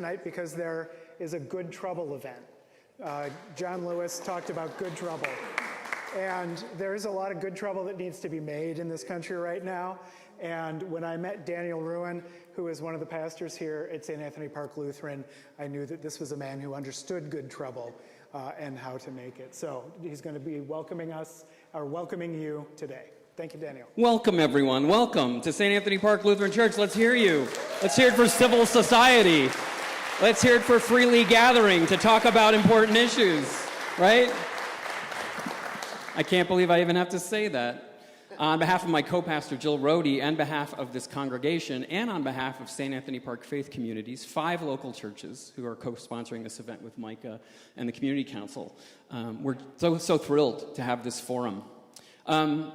tonight because there is a Good Trouble event. John Lewis talked about good trouble. And there's a lot of good trouble that needs to be made in this country right now. And when I met Daniel Ruin, who is one of the pastors here at St. Anthony Park Lutheran, I knew that this was a man who understood good trouble and how to make it. So he's going to be welcoming you today. Thank you, Daniel. Welcome, everyone. Welcome to St. Anthony Park Lutheran Church. Let's hear you. Let's hear it for civil society. Let's hear it for freely gathering to talk about important issues, right? I can't believe I even have to say that. On behalf of my co-pastor, Jill Rohde, and behalf of this congregation, and on behalf of St. Anthony Park Faith Communities, 5 local churches who are co-sponsoring this event with Micah and the Community Council, we're so thrilled to have this forum.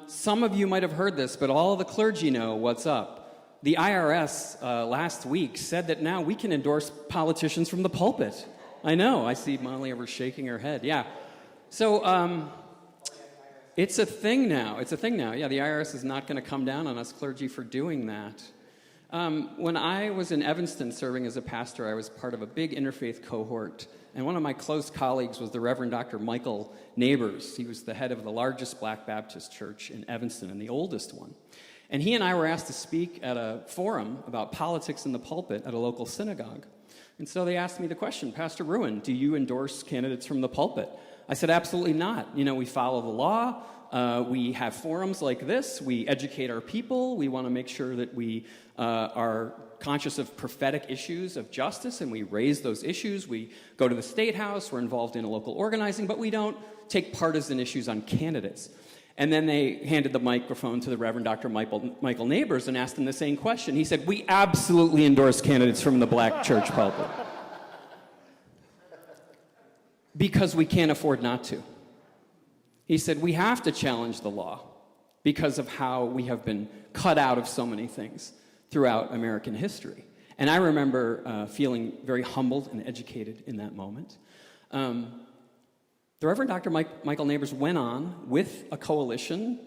Some of you might have heard this, but all the clergy know what's up. The IRS last week said that now we can endorse politicians from the pulpit. I know. I see Molly over shaking her head. Yeah. So it's a thing now. It's a thing now. Yeah, the IRS is not going to come down on us clergy for doing that. When I was in Evanston serving as a pastor, I was part of a big interfaith cohort. And one of my close colleagues was the Reverend Dr. Michael Neighbors. He was the head of the largest Black Baptist church in Evanston and the oldest one. And he and I were asked to speak at a forum about politics in the pulpit at a local synagogue. And so they asked me the question, Pastor Ruin, do you endorse candidates from the pulpit? I said, absolutely not. You know, we follow the law. We have forums like this. We educate our people. We want to make sure that we are conscious of prophetic issues of justice, and we raise those issues. We go to the State House. We're involved in local organizing, but we don't take partisan issues on candidates. And then they handed the microphone to the Reverend Dr. Michael Neighbors and asked him the same question. He said, we absolutely endorse candidates from the Black church pulpit. Because we can't afford not to. He said, we have to challenge the law because of how we have been cut out of so many things throughout American history. And I remember feeling very humbled and educated in that moment. The Reverend Dr. Michael Neighbors went on with a coalition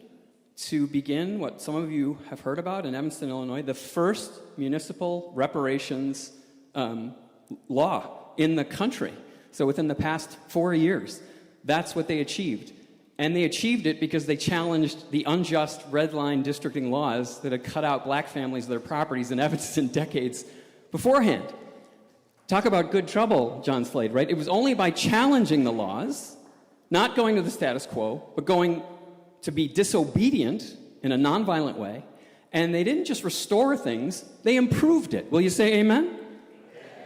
to begin what some of you have heard about in Evanston, Illinois, the first municipal reparations law in the country. So within the past 4 years, that's what they achieved. And they achieved it because they challenged the unjust red line districting laws that had cut out Black families of their properties in Evanston decades beforehand. Talk about good trouble, John Slade, right? It was only by challenging the laws, not going to the status quo, but going to be disobedient in a nonviolent way. And they didn't just restore things, they improved it. Will you say amen?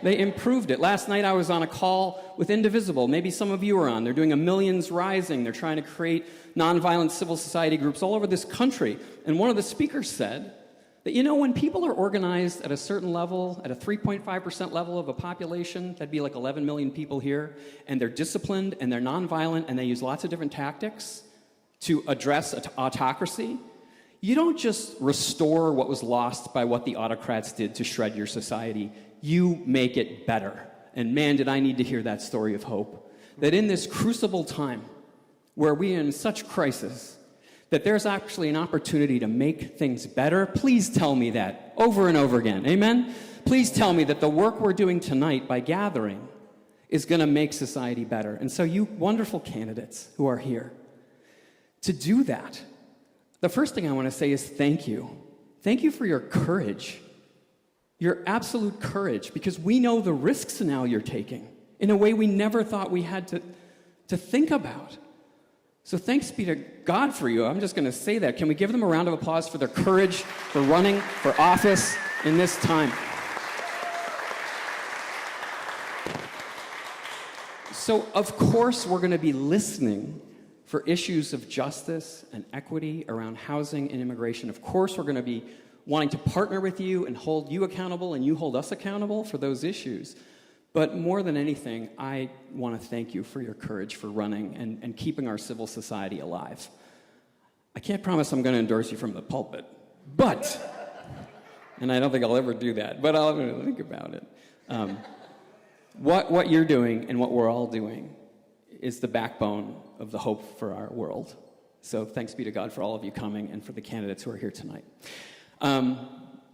They improved it. Last night I was on a call with Indivisible. Maybe some of you are on. They're doing a Millions Rising. They're trying to create nonviolent civil society groups all over this country. And one of the speakers said that, you know, when people are organized at a certain level, at a 3.5% level of a population, that'd be like 11 million people here, and they're disciplined and they're nonviolent and they use lots of different tactics to address autocracy, you don't just restore what was lost by what the autocrats did to shred your society. You make it better. And man, did I need to hear that story of hope. That in this crucible time, where we are in such crisis, that there's actually an opportunity to make things better. Please tell me that over and over again. Amen? Please tell me that the work we're doing tonight by gathering is going to make society better. And so you wonderful candidates who are here, to do that, the first thing I want to say is thank you. Thank you for your courage. Your absolute courage, because we know the risks now you're taking in a way we never thought we had to think about. So thanks be to God for you. I'm just going to say that. Can we give them a round of applause for their courage, for running for office in this time? So, of course, we're going to be listening for issues of justice and equity around housing and immigration. Of course, we're going to be wanting to partner with you and hold you accountable and you hold us accountable for those issues. But more than anything, I want to thank you for your courage for running and keeping our civil society alive. I can't promise I'm going to endorse you from the pulpit, but, and I don't think I'll ever do that, but I'll think about it. What you're doing and what we're all doing is the backbone of the hope for our world. So thanks be to God for all of you coming and for the candidates who are here tonight.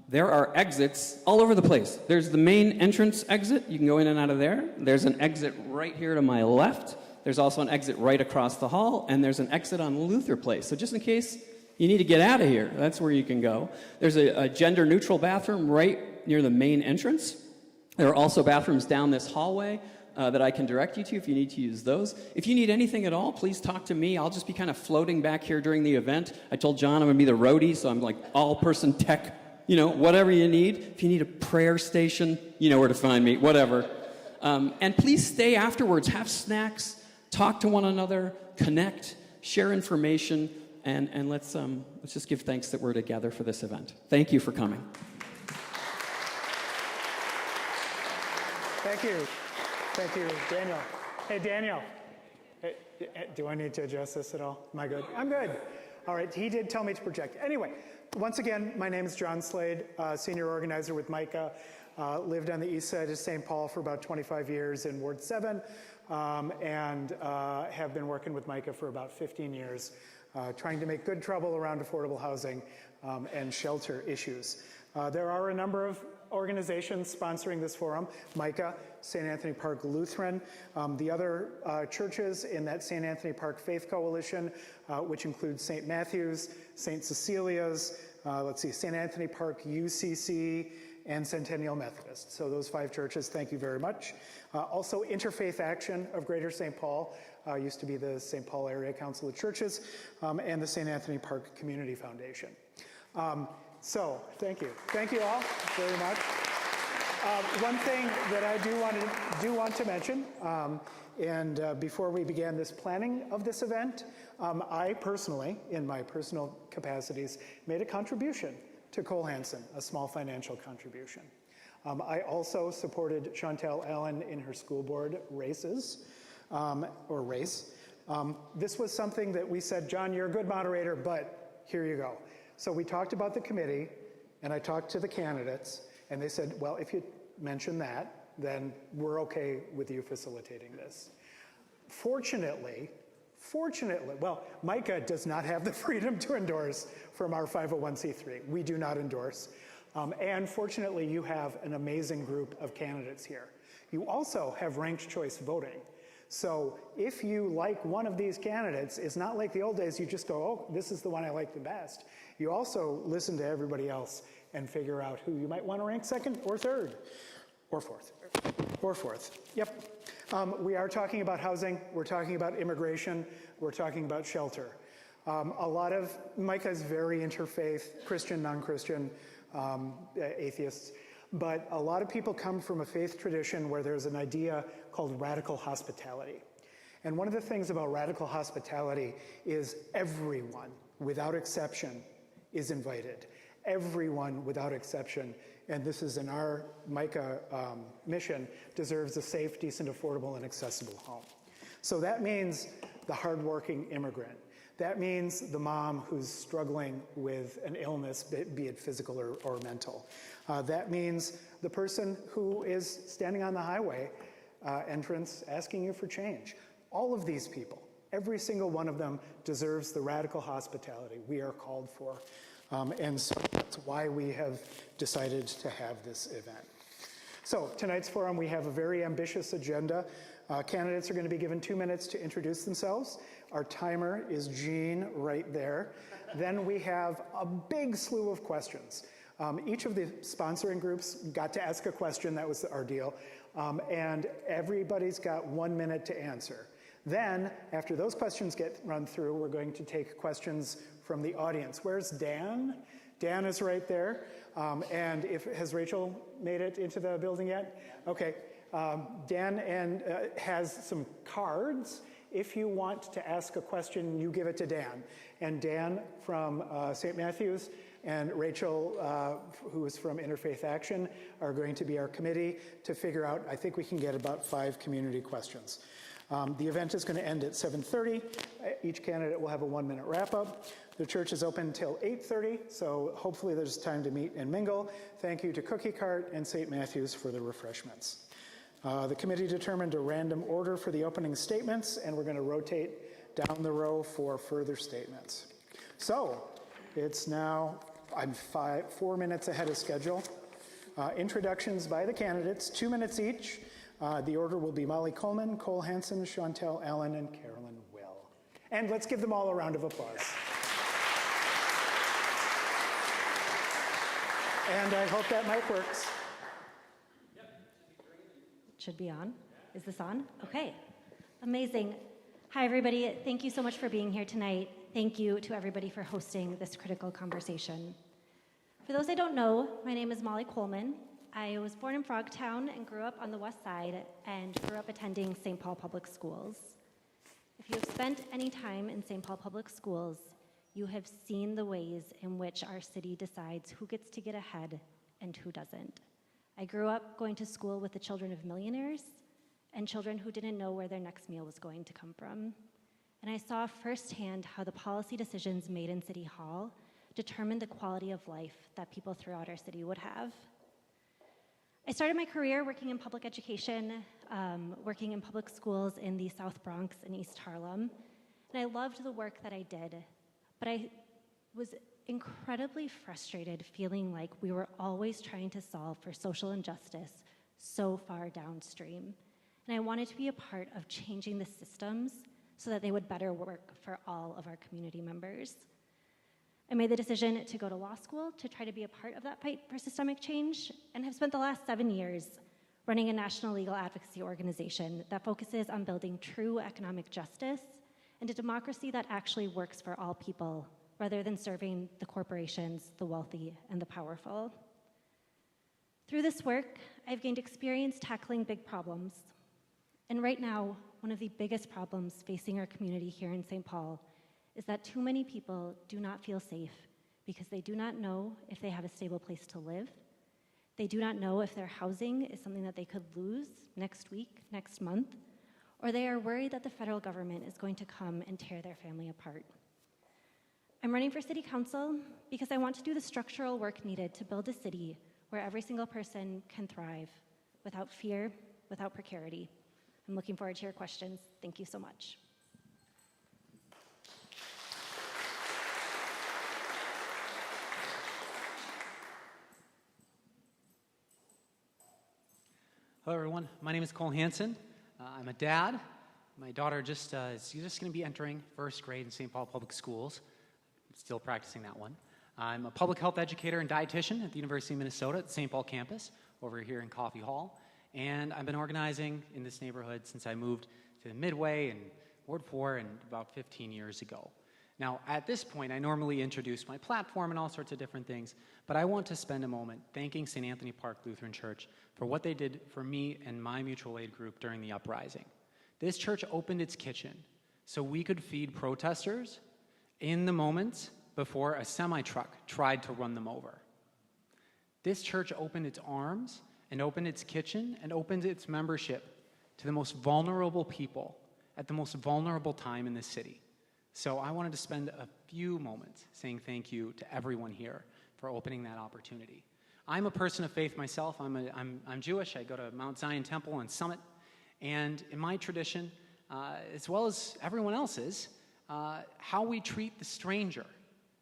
there are exits all over the place. There's the main entrance exit. You can go in and out of there. There's an exit right here to my left. There's also an exit right across the hall, and there's an exit on Luther Place. So just in case you need to get out of here, that's where you can go. There's a gender-neutral bathroom right near the main entrance. There are also bathrooms down this hallway that I can direct you to if you need to use those. If you need anything at all, please talk to me. I'll just be kind of floating back here during the event. I told John I'm going to be the roadie, so I'm like all-person tech, whatever you need. If you need a prayer station, you know where to find me, whatever. And please stay afterwards, have snacks, talk to one another, connect, share information, and let's just give thanks that we're together for this event. Thank you for coming. Thank you. Thank you, Daniel. Hey, Daniel. Hey, do I need to adjust this at all? Am I good? I'm good. All right, he did tell me to project. Anyway, once again, my name is John Slade, senior organizer with Micah. Lived on the east side of St. Paul for about 25 years in Ward 7, and have been working with Micah for about 15 years, trying to make good trouble around affordable housing and shelter issues. There are a number of organizations sponsoring this forum: Micah, St. Anthony Park Lutheran, the other churches in that St. Anthony Park Faith Coalition, which includes St. Matthew's, St. Cecilia's, St. Anthony Park UCC, and Centennial Methodist. So those 5 churches, thank you very much. Also Interfaith Action of Greater St. Paul, used to be the St. Paul Area Council of Churches, and the St. Anthony Park Community Foundation. So thank you. Thank you all very much. One thing that I do want to mention, before we began this planning of this event, I personally, in my personal capacities, made a contribution to Cole Hansen, a small financial contribution. I also supported Chantel Allen in her school board races, or race. This was something that we said, John, you're a good moderator, but here you go. So we talked about the committee, and I talked to the candidates, and they said, well, if you mention that, then we're okay with you facilitating this. Fortunately, well, Micah does not have the freedom to endorse from our 501c3. We do not endorse. And fortunately, you have an amazing group of candidates here. You also have ranked choice voting. So if you like one of these candidates, it's not like the old days, you just go, oh, this is the one I like the best. You also listen to everybody else and figure out who you might want to rank second or third or fourth. Or fourth. Yep. We are talking about housing. We're talking about immigration. We're talking about shelter. A lot of Micah's very interfaith, Christian, non-Christian, atheists. But a lot of people come from a faith tradition where there's an idea called radical hospitality. And one of the things about radical hospitality is everyone, without exception, is invited. Everyone, without exception, and this is in our Micah mission, deserves a safe, decent, affordable, and accessible home. So that means the hardworking immigrant. That means the mom who's struggling with an illness, be it physical or mental. That means the person who is standing on the highway entrance asking you for change. All of these people, every single one of them deserves the radical hospitality we are called for. And so that's why we have decided to have this event. So tonight's forum, we have a very ambitious agenda. Candidates are going to be given 2 minutes to introduce themselves. Our timer is Jean right there. Then we have a big slew of questions. Each of the sponsoring groups got to ask a question. That was our deal. And everybody's got 1 minute to answer. Then, after those questions get run through, we're going to take questions from the audience. Where's Dan? Dan is right there. And has Rachel made it into the building yet? Okay. Dan has some cards. If you want to ask a question, you give it to Dan. And Dan from St. Matthew's and Rachel, who is from Interfaith Action, are going to be our committee to figure out, I think we can get about 5 community questions. The event is going to end at 7:30. Each candidate will have a 1-minute wrap-up. The church is open until 8:30, so hopefully there's time to meet and mingle. Thank you to Cookie Cart and St. Matthew's for the refreshments. The committee determined a random order for the opening statements, and we're going to rotate down the row for further statements. So it's now I'm 4 minutes ahead of schedule. Introductions by the candidates, 2 minutes each. The order will be Molly Coleman, Cole Hanson, Chantel Allen, and Carolyn Will. And let's give them all a round of applause. And I hope that mic works. It should be on. Is this on? Okay. Amazing. Hi, everybody. Thank you so much for being here tonight. Thank you to everybody for hosting this critical conversation. For those I don't know, my name is Molly Coleman. I was born in Frogtown and grew up on the west side and grew up attending St. Paul Public Schools. If you have spent any time in St. Paul Public Schools, you have seen the ways in which our city decides who gets to get ahead and who doesn't. I grew up going to school with the children of millionaires and children who didn't know where their next meal was going to come from. And I saw firsthand how the policy decisions made in City Hall determined the quality of life that people throughout our city would have. I started my career working in public education, working in public schools in the South Bronx and East Harlem, and I loved the work that I did, but I was incredibly frustrated feeling like we were always trying to solve for social injustice so far downstream, and I wanted to be a part of changing the systems so that they would better work for all of our community members. I made the decision to go to law school to try to be a part of that fight for systemic change, and have spent the last 7 years running a national legal advocacy organization that focuses on building true economic justice and a democracy that actually works for all people, rather than serving the corporations, the wealthy, and the powerful. Through this work, I've gained experience tackling big problems. And right now, one of the biggest problems facing our community here in St. Paul is that too many people do not feel safe because they do not know if they have a stable place to live. They do not know if their housing is something that they could lose next week, next month, or they are worried that the federal government is going to come and tear their family apart. I'm running for city council because I want to do the structural work needed to build a city where every single person can thrive without fear, without precarity. I'm looking forward to your questions. Thank you so much. Hello, everyone. My name is Cole Hanson. I'm a dad. My daughter is just going to be entering first grade in St. Paul Public Schools. I'm still practicing that one. I'm a public health educator and dietitian at the University of Minnesota at the St. Paul campus over here in Coffee Hall. And I've been organizing in this neighborhood since I moved to Midway and Ward 4 and about 15 years ago. Now, at this point, I normally introduce my platform and all sorts of different things, but I want to spend a moment thanking St. Anthony Park Lutheran Church for what they did for me and my mutual aid group during the uprising. This church opened its kitchen so we could feed protesters in the moments before a semi-truck tried to run them over. This church opened its arms and opened its kitchen and opened its membership to the most vulnerable people at the most vulnerable time in this city. So I wanted to spend a few moments saying thank you to everyone here for opening that opportunity. I'm a person of faith myself. I'm Jewish. I go to Mount Zion Temple in Summit. And in my tradition, as well as everyone else's, how we treat the stranger,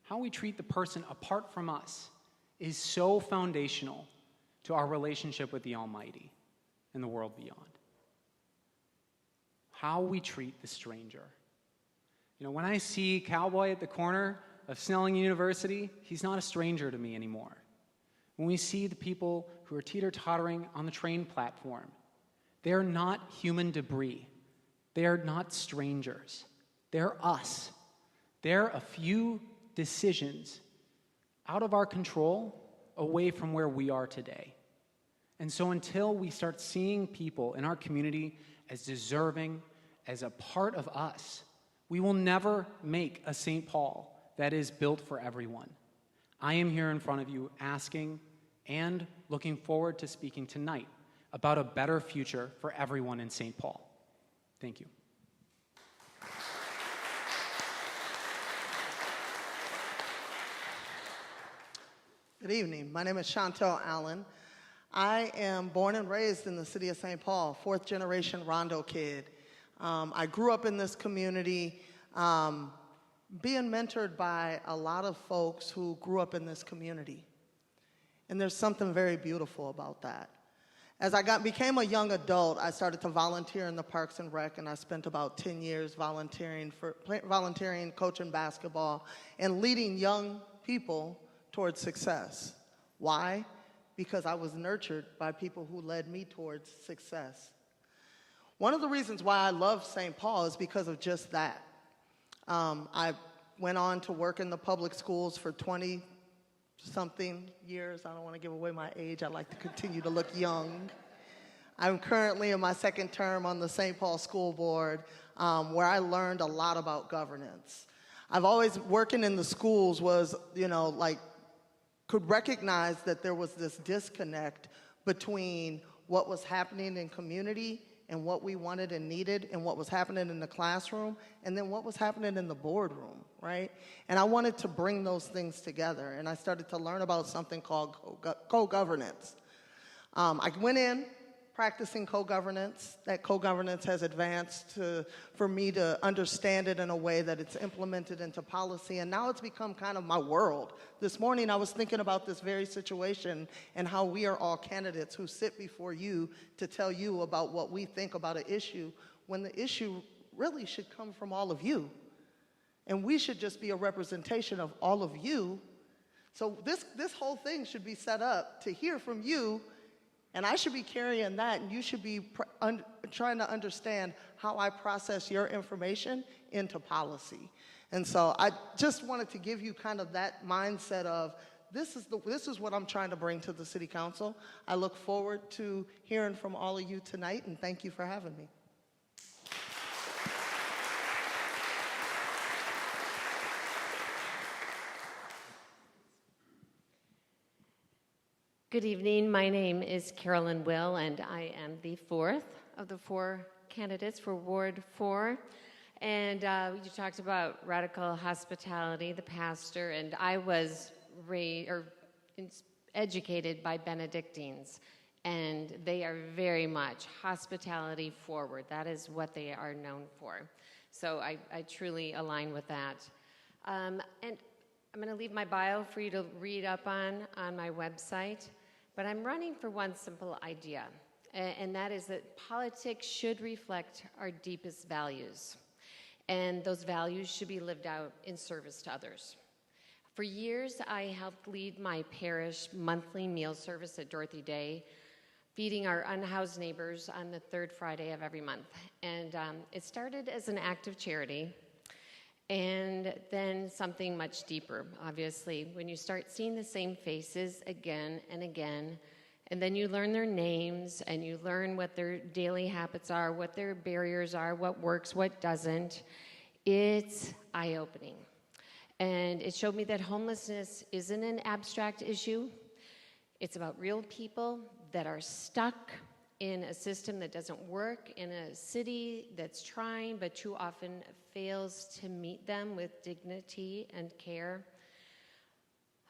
how we treat the person apart from us is so foundational to our relationship with the Almighty and the world beyond. How we treat the stranger. You know, when I see Cowboy at the corner of Snelling University, he's not a stranger to me anymore. When we see the people who are teeter-tottering on the train platform, they are not human debris. They are not strangers. They're us. They're a few decisions out of our control away from where we are today. And so until we start seeing people in our community as deserving, as a part of us, we will never make a St. Paul that is built for everyone. I am here in front of you asking and looking forward to speaking tonight about a better future for everyone in St. Paul. Thank you. Good evening. My name is Chantel Allen. I am born and raised in the city of St. Paul, fourth generation Rondo kid. I grew up in this community being mentored by a lot of folks who grew up in this community. And there's something very beautiful about that. As I became a young adult, I started to volunteer in the Parks and Rec, and I spent about 10 years volunteering, coaching basketball, and leading young people towards success. Why? Because I was nurtured by people who led me towards success. One of the reasons why I love St. Paul is because of just that. I went on to work in the public schools for 20-something years. I don't want to give away my age. I like to continue to look young. I'm currently in my second term on the St. Paul School Board, where I learned a lot about governance. I've always, working in the schools was, could recognize that there was this disconnect between what was happening in community and what we wanted and needed and what was happening in the classroom and then what was happening in the boardroom, right? And I wanted to bring those things together, and I started to learn about something called co-governance. I went in practicing co-governance. That co-governance has advanced for me to understand it in a way that it's implemented into policy, and now it's become kind of my world. This morning I was thinking about this very situation and how we are all candidates who sit before you to tell you about what we think about an issue, when the issue really should come from all of you. And we should just be a representation of all of you. So this whole thing should be set up to hear from you, and I should be carrying that, and you should be trying to understand how I process your information into policy. And so I just wanted to give you kind of that mindset of this is what I'm trying to bring to the City Council. I look forward to hearing from all of you tonight, and thank you for having me. Good evening. My name is Carolyn Will, and I am the fourth of the four candidates for Ward 4. And you talked about radical hospitality, the pastor, and I was educated by Benedictines, and they are very much hospitality forward. That is what they are known for. So I truly align with that. And I'm going to leave my bio for you to read up on my website, but I'm running for one simple idea, and that is that politics should reflect our deepest values, and those values should be lived out in service to others. For years, I helped lead my parish monthly meal service at Dorothy Day, feeding our unhoused neighbors on the third Friday of every month. And it started as an act of charity, and then something much deeper, obviously, when you start seeing the same faces again and again, and then you learn their names, and you learn what their daily habits are, what their barriers are, what works, what doesn't. It's eye-opening. And it showed me that homelessness isn't an abstract issue. It's about real people that are stuck in a system that doesn't work, in a city that's trying but too often fails to meet them with dignity and care.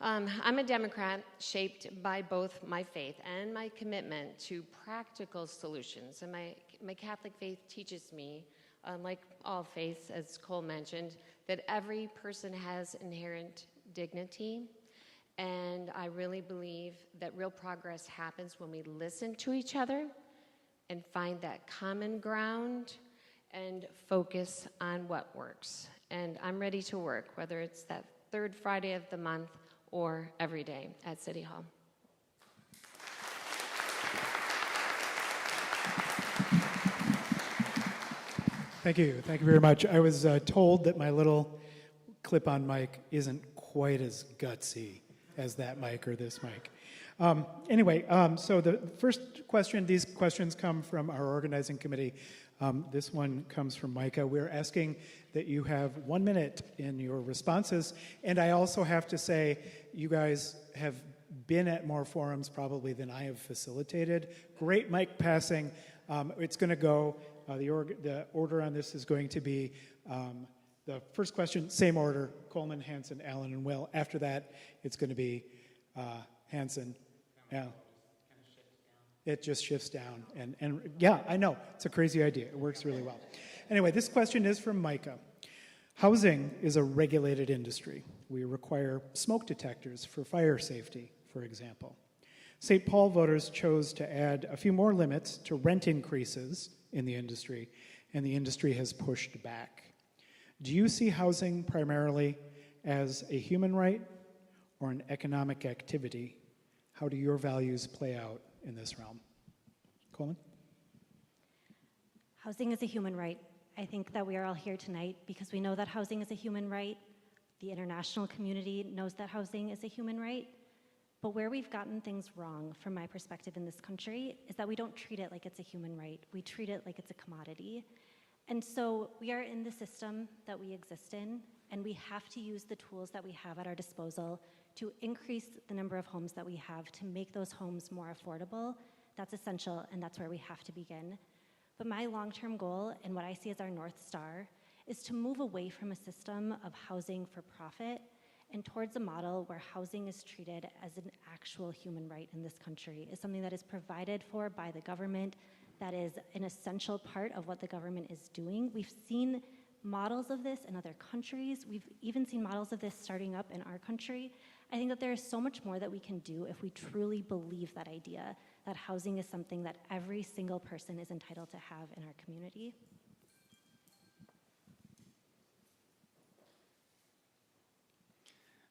I'm a Democrat shaped by both my faith and my commitment to practical solutions. And my Catholic faith teaches me, like all faiths, as Cole mentioned, that every person has inherent dignity. And I really believe that real progress happens when we listen to each other and find that common ground and focus on what works. And I'm ready to work, whether it's that third Friday of the month or every day at City Hall. Thank you. Thank you very much. I was told that my little clip-on mic isn't quite as gutsy as that mic or this mic. Anyway, so the first question, these questions come from our organizing committee. This one comes from Micah. We're asking that you have 1 minute in your responses. And I also have to say, you guys have been at more forums probably than I have facilitated. Great mic passing. It's going to go, the order on this is going to be the first question, same order, Coleman, Hanson, Allen, and Will. After that, it's going to be Hanson. Yeah. It just shifts down. And yeah, I know. It's a crazy idea. It works really well. Anyway, this question is from Micah. Housing is a regulated industry. We require smoke detectors for fire safety, for example. St. Paul voters chose to add a few more limits to rent increases in the industry, and the industry has pushed back. Do you see housing primarily as a human right or an economic activity? How do your values play out in this realm? Coleman? Housing is a human right. I think that we are all here tonight because we know that housing is a human right. The international community knows that housing is a human right. But where we've gotten things wrong, from my perspective in this country, is that we don't treat it like it's a human right. We treat it like it's a commodity. And so we are in the system that we exist in, and we have to use the tools that we have at our disposal to increase the number of homes that we have, to make those homes more affordable. That's essential, and that's where we have to begin. But my long-term goal, and what I see as our North Star, is to move away from a system of housing for profit and towards a model where housing is treated as an actual human right in this country, is something that is provided for by the government, that is an essential part of what the government is doing. We've seen models of this in other countries. We've even seen models of this starting up in our country. I think that there is so much more that we can do if we truly believe that idea, that housing is something that every single person is entitled to have in our community.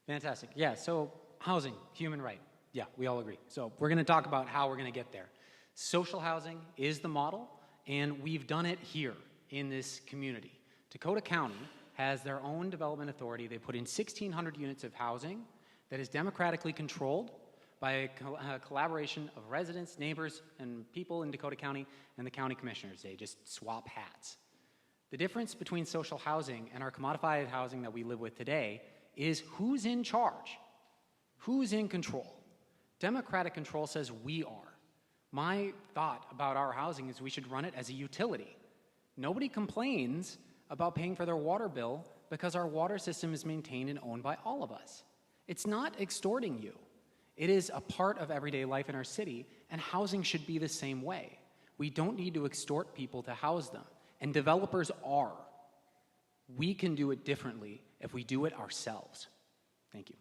Fantastic. Yeah, so housing, human right. Yeah, we all agree. So we're going to talk about how we're going to get there. Social housing is the model, and we've done it here in this community. Dakota County has their own development authority. They put in 1,600 units of housing that is democratically controlled by a collaboration of residents, neighbors, and people in Dakota County and the county commissioners. They just swap hats. The difference between social housing and our commodified housing that we live with today is who's in charge, who's in control. Democratic control says we are. My thought about our housing is we should run it as a utility. Nobody complains about paying for their water bill because our water system is maintained and owned by all of us. It's not extorting you. It is a part of everyday life in our city, and housing should be the same way. We don't need to extort people to house them, and developers are. We can do it differently if we do it ourselves. Thank you.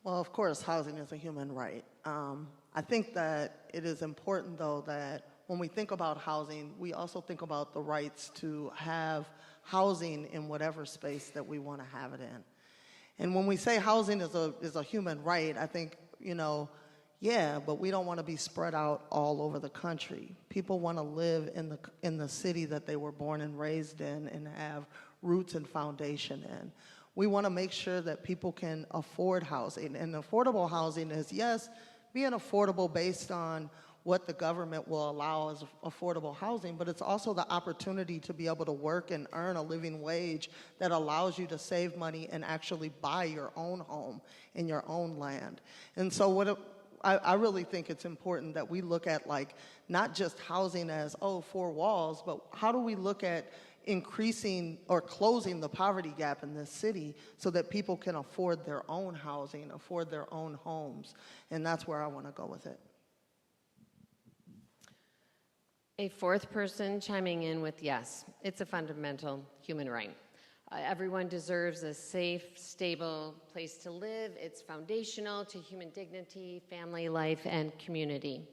Well, of course, housing is a human right. I think that it is important, though, that when we think about housing, we also think about the rights to have housing in whatever space that we want to have it in. And when we say housing is a human right, I think, yeah, but we don't want to be spread out all over the country. People want to live in the city that they were born and raised in and have roots and foundation in. We want to make sure that people can afford housing. And affordable housing is, yes, being affordable based on what the government will allow as affordable housing, but it's also the opportunity to be able to work and earn a living wage that allows you to save money and actually buy your own home in your own land. And so I really think it's important that we look at not just housing as, four walls, but how do we look at increasing or closing the poverty gap in this city so that people can afford their own housing, afford their own homes. And that's where I want to go with it. A fourth person chiming in with yes, it's a fundamental human right. Everyone deserves a safe, stable place to live. It's foundational to human dignity, family life, and community.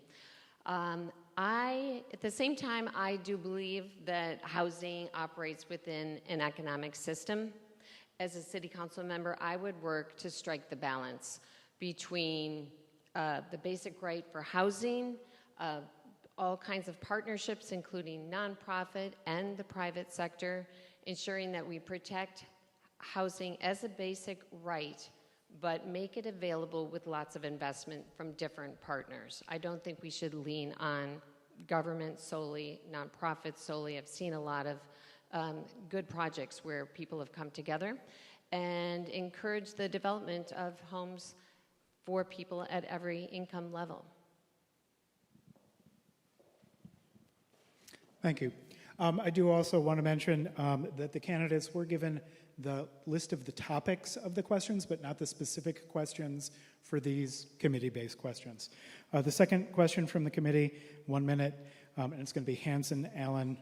At the same time, I do believe that housing operates within an economic system. As a city council member, I would work to strike the balance between the basic right for housing, all kinds of partnerships, including nonprofit and the private sector, ensuring that we protect housing as a basic right, but make it available with lots of investment from different partners. I don't think we should lean on government solely, nonprofits solely. I've seen a lot of good projects where people have come together and encourage the development of homes for people at every income level. Thank you. I do also want to mention that the candidates were given the list of the topics of the questions, but not the specific questions for these committee-based questions. The second question from the committee, 1 minute. and it's going to be Hanson, Allen,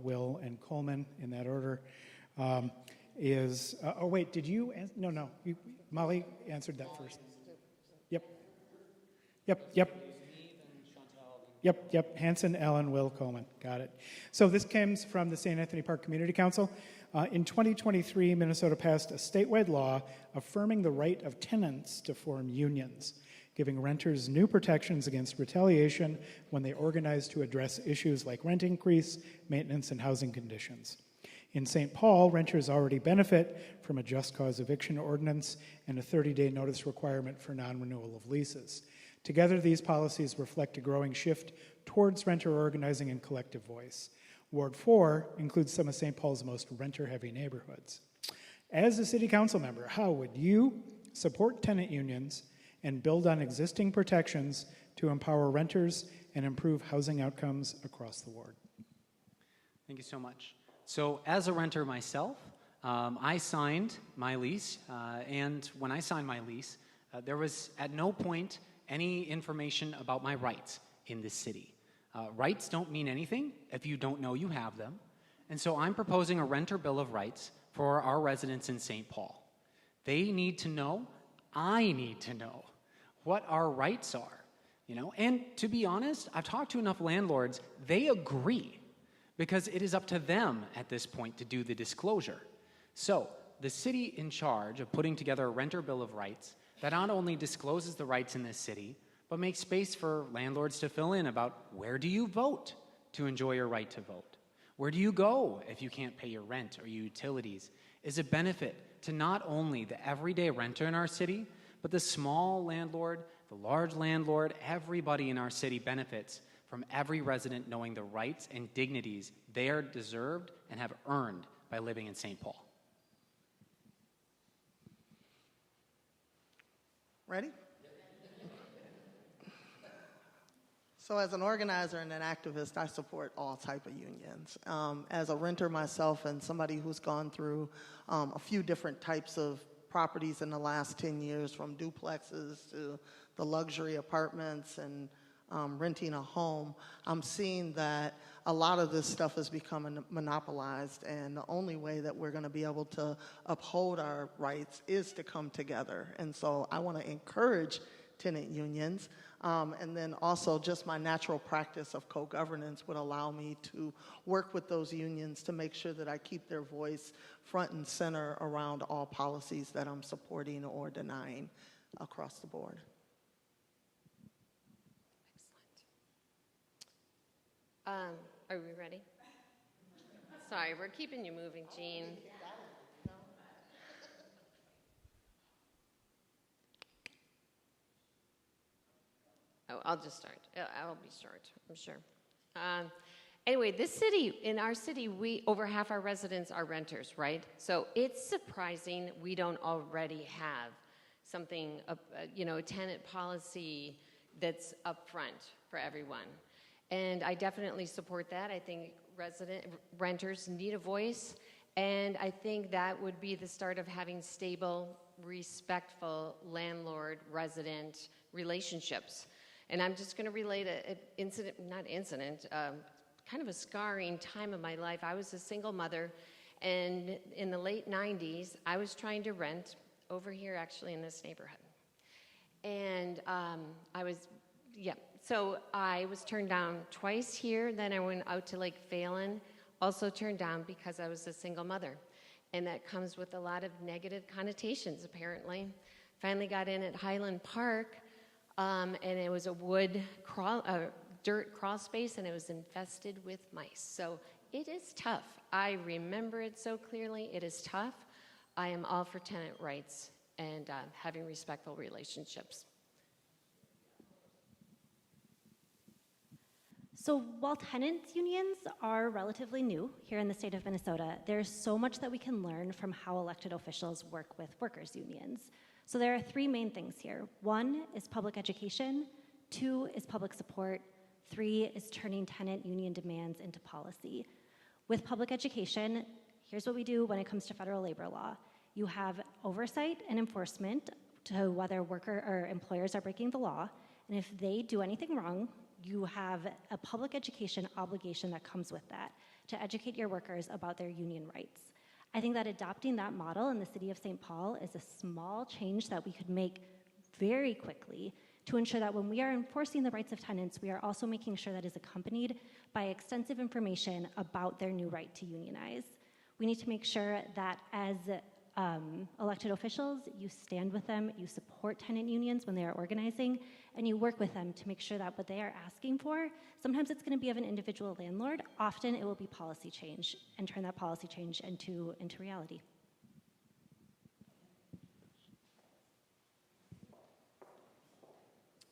Will, and Coleman in that order, oh wait, did you, no, Molly answered that first. Yep, Hanson, Allen, Will, Coleman, got it. So this comes from the St. Anthony Park Community Council. In 2023, Minnesota passed a statewide law affirming the right of tenants to form unions, giving renters new protections against retaliation when they organize to address issues like rent increase, maintenance, and housing conditions. In St. Paul, renters already benefit from a just cause eviction ordinance and a 30-day notice requirement for non-renewal of leases. Together, these policies reflect a growing shift towards renter organizing and collective voice. Ward 4 includes some of St. Paul's most renter-heavy neighborhoods. As a city council member, how would you support tenant unions and build on existing protections to empower renters and improve housing outcomes across the ward? Thank you so much. So as a renter myself, I signed my lease, and when I signed my lease, there was at no point any information about my rights in this city. Rights don't mean anything if you don't know you have them, and so I'm proposing a renter bill of rights for our residents in St. Paul. They need to know, I need to know, what our rights are, and to be honest, I've talked to enough landlords, they agree, because it is up to them at this point to do the disclosure. So, the city in charge of putting together a renter bill of rights that not only discloses the rights in this city, but makes space for landlords to fill in about where do you vote to enjoy your right to vote? Where do you go if you can't pay your rent or your utilities? Is a benefit to not only the everyday renter in our city, but the small landlord, the large landlord, everybody in our city benefits from every resident knowing the rights and dignities they are deserved and have earned by living in St. Paul. Ready? So as an organizer and an activist, I support all type of unions. As a renter myself and somebody who's gone through a few different types of properties in the last 10 years, from duplexes to the luxury apartments and renting a home, I'm seeing that a lot of this stuff is becoming monopolized, and the only way that we're going to be able to uphold our rights is to come together. And so I want to encourage tenant unions, and then also just my natural practice of co-governance would allow me to work with those unions to make sure that I keep their voice front and center around all policies that I'm supporting or denying across the board. Excellent. Are we ready? Sorry, we're keeping you moving, Jean. Oh, I'll just start. I'll be short, I'm sure. Anyway, in our city, over half our residents are renters, right? So it's surprising we don't already have something, a tenant policy that's upfront for everyone. And I definitely support that. I think renters need a voice, and I think that would be the start of having stable, respectful landlord-resident relationships. And I'm just going to relate kind of a scarring time of my life. I was a single mother, and in the late 90s, I was trying to rent over here, actually, in this neighborhood. And so I was turned down twice here, then I went out to Lake Phelan, also turned down because I was a single mother. And that comes with a lot of negative connotations, apparently. Finally got in at Highland Park, and it was a dirt crawl space, and it was infested with mice. So it is tough. I remember it so clearly. It is tough. I am all for tenant rights and having respectful relationships. So while tenants unions are relatively new here in the state of Minnesota, there's so much that we can learn from how elected officials work with workers' unions. So there are three main things here. One is public education, two is public support, three is turning tenant union demands into policy. With public education, here's what we do when it comes to federal labor law. You have oversight and enforcement to whether worker or employers are breaking the law, and if they do anything wrong, you have a public education obligation that comes with that to educate your workers about their union rights. I think that adopting that model in the city of St. Paul is a small change that we could make very quickly to ensure that when we are enforcing the rights of tenants, we are also making sure that is accompanied by extensive information about their new right to unionize. We need to make sure that as elected officials, you stand with them, you support tenant unions when they are organizing, and you work with them to make sure that what they are asking for, sometimes it's going to be of an individual landlord, often it will be policy change, and turn that policy change into reality.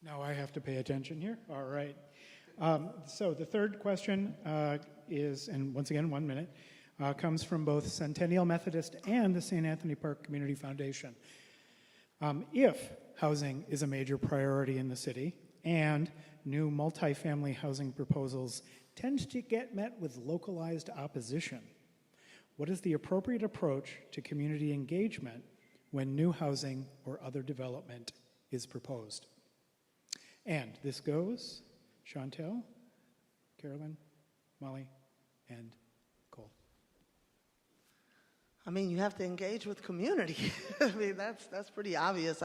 Now I have to pay attention here. All right. So the third question is, and once again, 1 minute, comes from both Centennial Methodist and the St. Anthony Park Community Foundation. If housing is a major priority in the city and new multifamily housing proposals tend to get met with localized opposition, what is the appropriate approach to community engagement when new housing or other development is proposed? And this goes, Chantel, Carolyn, Molly, and Cole. I mean, you have to engage with community. I mean, that's pretty obvious.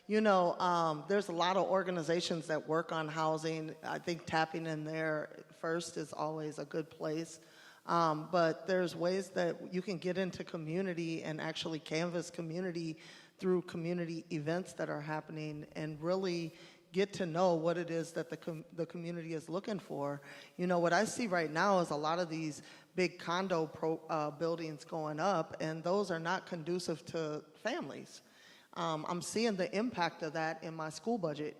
There's a lot of organizations that work on housing. I think tapping in there first is always a good place. But there's ways that you can get into community and actually canvas community through community events that are happening and really get to know what it is that the community is looking for. What I see right now is a lot of these big condo buildings going up, and those are not conducive to families. I'm seeing the impact of that in my school budget.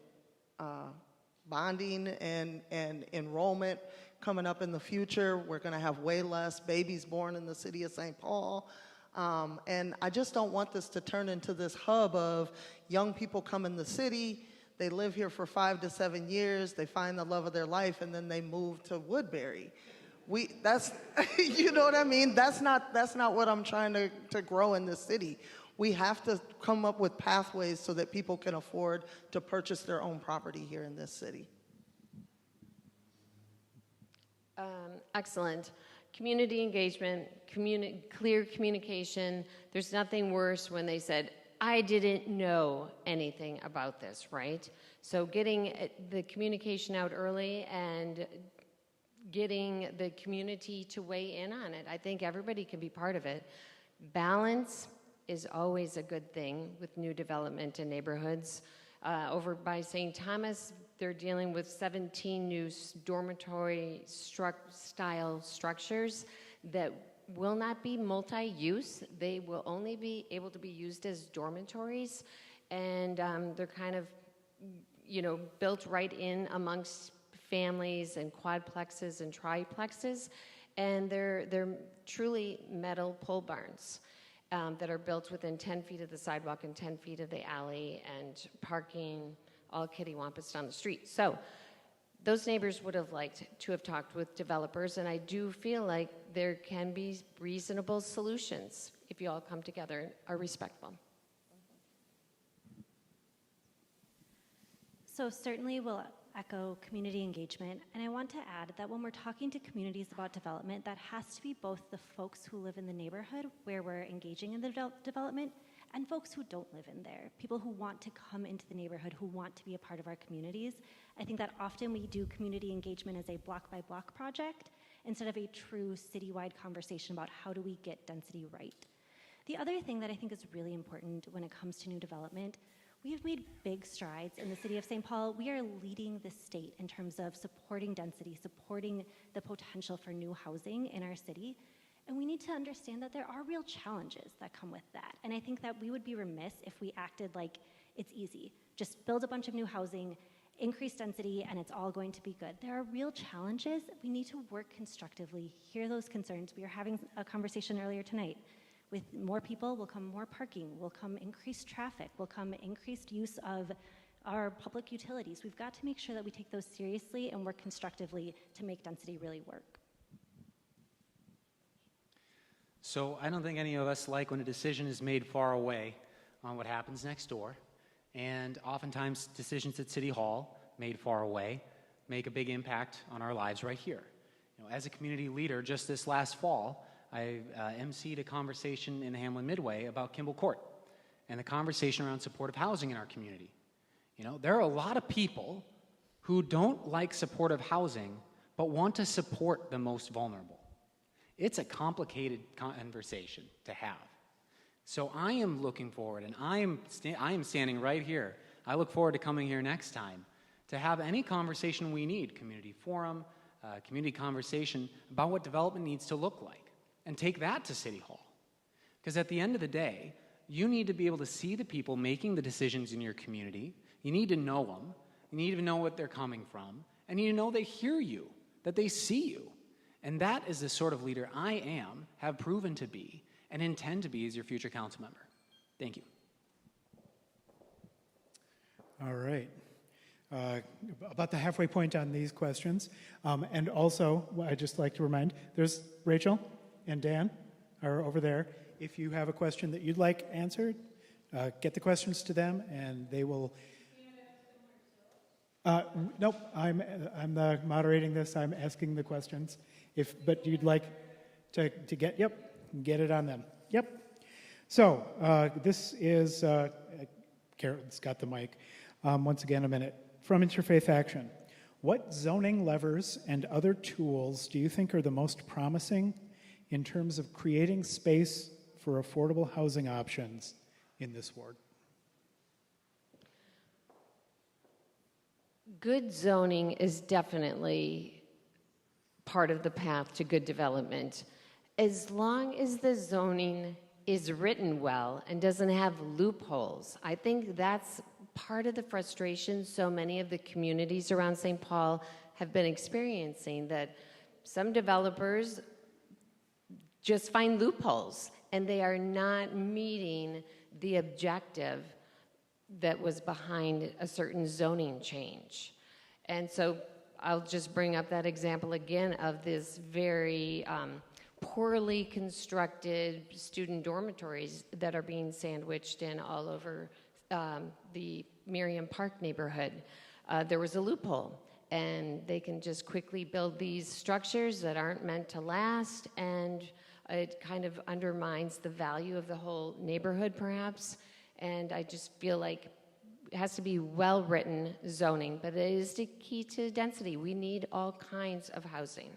Bonding and enrollment coming up in the future. We're going to have way less babies born in the city of St. Paul. And I just don't want this to turn into this hub of young people come in the city, they live here for 5 to 7 years, they find the love of their life, and then they move to Woodbury. That's, you know what I mean? That's not what I'm trying to grow in this city. We have to come up with pathways so that people can afford to purchase their own property here in this city. Excellent. Community engagement, clear communication. There's nothing worse when they said, I didn't know anything about this, right? So getting the communication out early and getting the community to weigh in on it. I think everybody can be part of it. Balance is always a good thing with new development in neighborhoods. Over by St. Thomas, they're dealing with 17 new dormitory style structures that will not be multi-use. They will only be able to be used as dormitories, and they're kind of, built right in amongst families and quadplexes and triplexes, and they're truly metal pole barns that are built within 10 feet of the sidewalk and 10 feet of the alley, and parking all kittywampus down the street. So those neighbors would have liked to have talked with developers, and I do feel like there can be reasonable solutions if you all come together and are respectful. So certainly we'll echo community engagement, and I want to add that when we're talking to communities about development, that has to be both the folks who live in the neighborhood where we're engaging in the development and folks who don't live in there, people who want to come into the neighborhood, who want to be a part of our communities. I think that often we do community engagement as a block-by-block project instead of a true citywide conversation about how do we get density right. The other thing that I think is really important when it comes to new development, we have made big strides in the city of St. Paul. We are leading the state in terms of supporting density, supporting the potential for new housing in our city. And we need to understand that there are real challenges that come with that. And I think that we would be remiss if we acted like it's easy. Just build a bunch of new housing, increase density, and it's all going to be good. There are real challenges. We need to work constructively, hear those concerns. We were having a conversation earlier tonight. With more people will come more parking, will come increased traffic, will come increased use of our public utilities. We've got to make sure that we take those seriously and work constructively to make density really work. So I don't think any of us like when a decision is made far away on what happens next door. And oftentimes decisions at City Hall made far away make a big impact on our lives right here. As a community leader, just this last fall, I emceed a conversation in the Hamlin Midway about Kimball Court and the conversation around supportive housing in our community. There are a lot of people who don't like supportive housing but want to support the most vulnerable. It's a complicated conversation to have. So I am looking forward, and I am standing right here. I look forward to coming here next time to have any conversation we need, community forum, community conversation about what development needs to look like, and take that to City Hall. Because at the end of the day, you need to be able to see the people making the decisions in your community. You need to know them. You need to know what they're coming from. And you know they hear you, that they see you. And that is the sort of leader I have proven to be, and intend to be as your future council member. Thank you. All right. About the halfway point on these questions. And also, I'd just like to remind, there's Rachel and Dan are over there. If you have a question that you'd like answered, get the questions to them, and they will... nope, I'm moderating this. I'm asking the questions. But you'd like to get it on them. Yep. So this is Carol's got the mic. Once again, a minute from Interfaith Action. What zoning levers and other tools do you think are the most promising in terms of creating space for affordable housing options in this ward? Good zoning is definitely part of the path to good development. As long as the zoning is written well and doesn't have loopholes, I think that's part of the frustration so many of the communities around St. Paul have been experiencing, that some developers just find loopholes and they are not meeting the objective that was behind a certain zoning change. And so I'll just bring up that example again of this very poorly constructed student dormitories that are being sandwiched in all over the Miriam Park neighborhood. There was a loophole, and they can just quickly build these structures that aren't meant to last, and it kind of undermines the value of the whole neighborhood, perhaps. And I just feel like it has to be well-written zoning, but it is the key to density. We need all kinds of housing.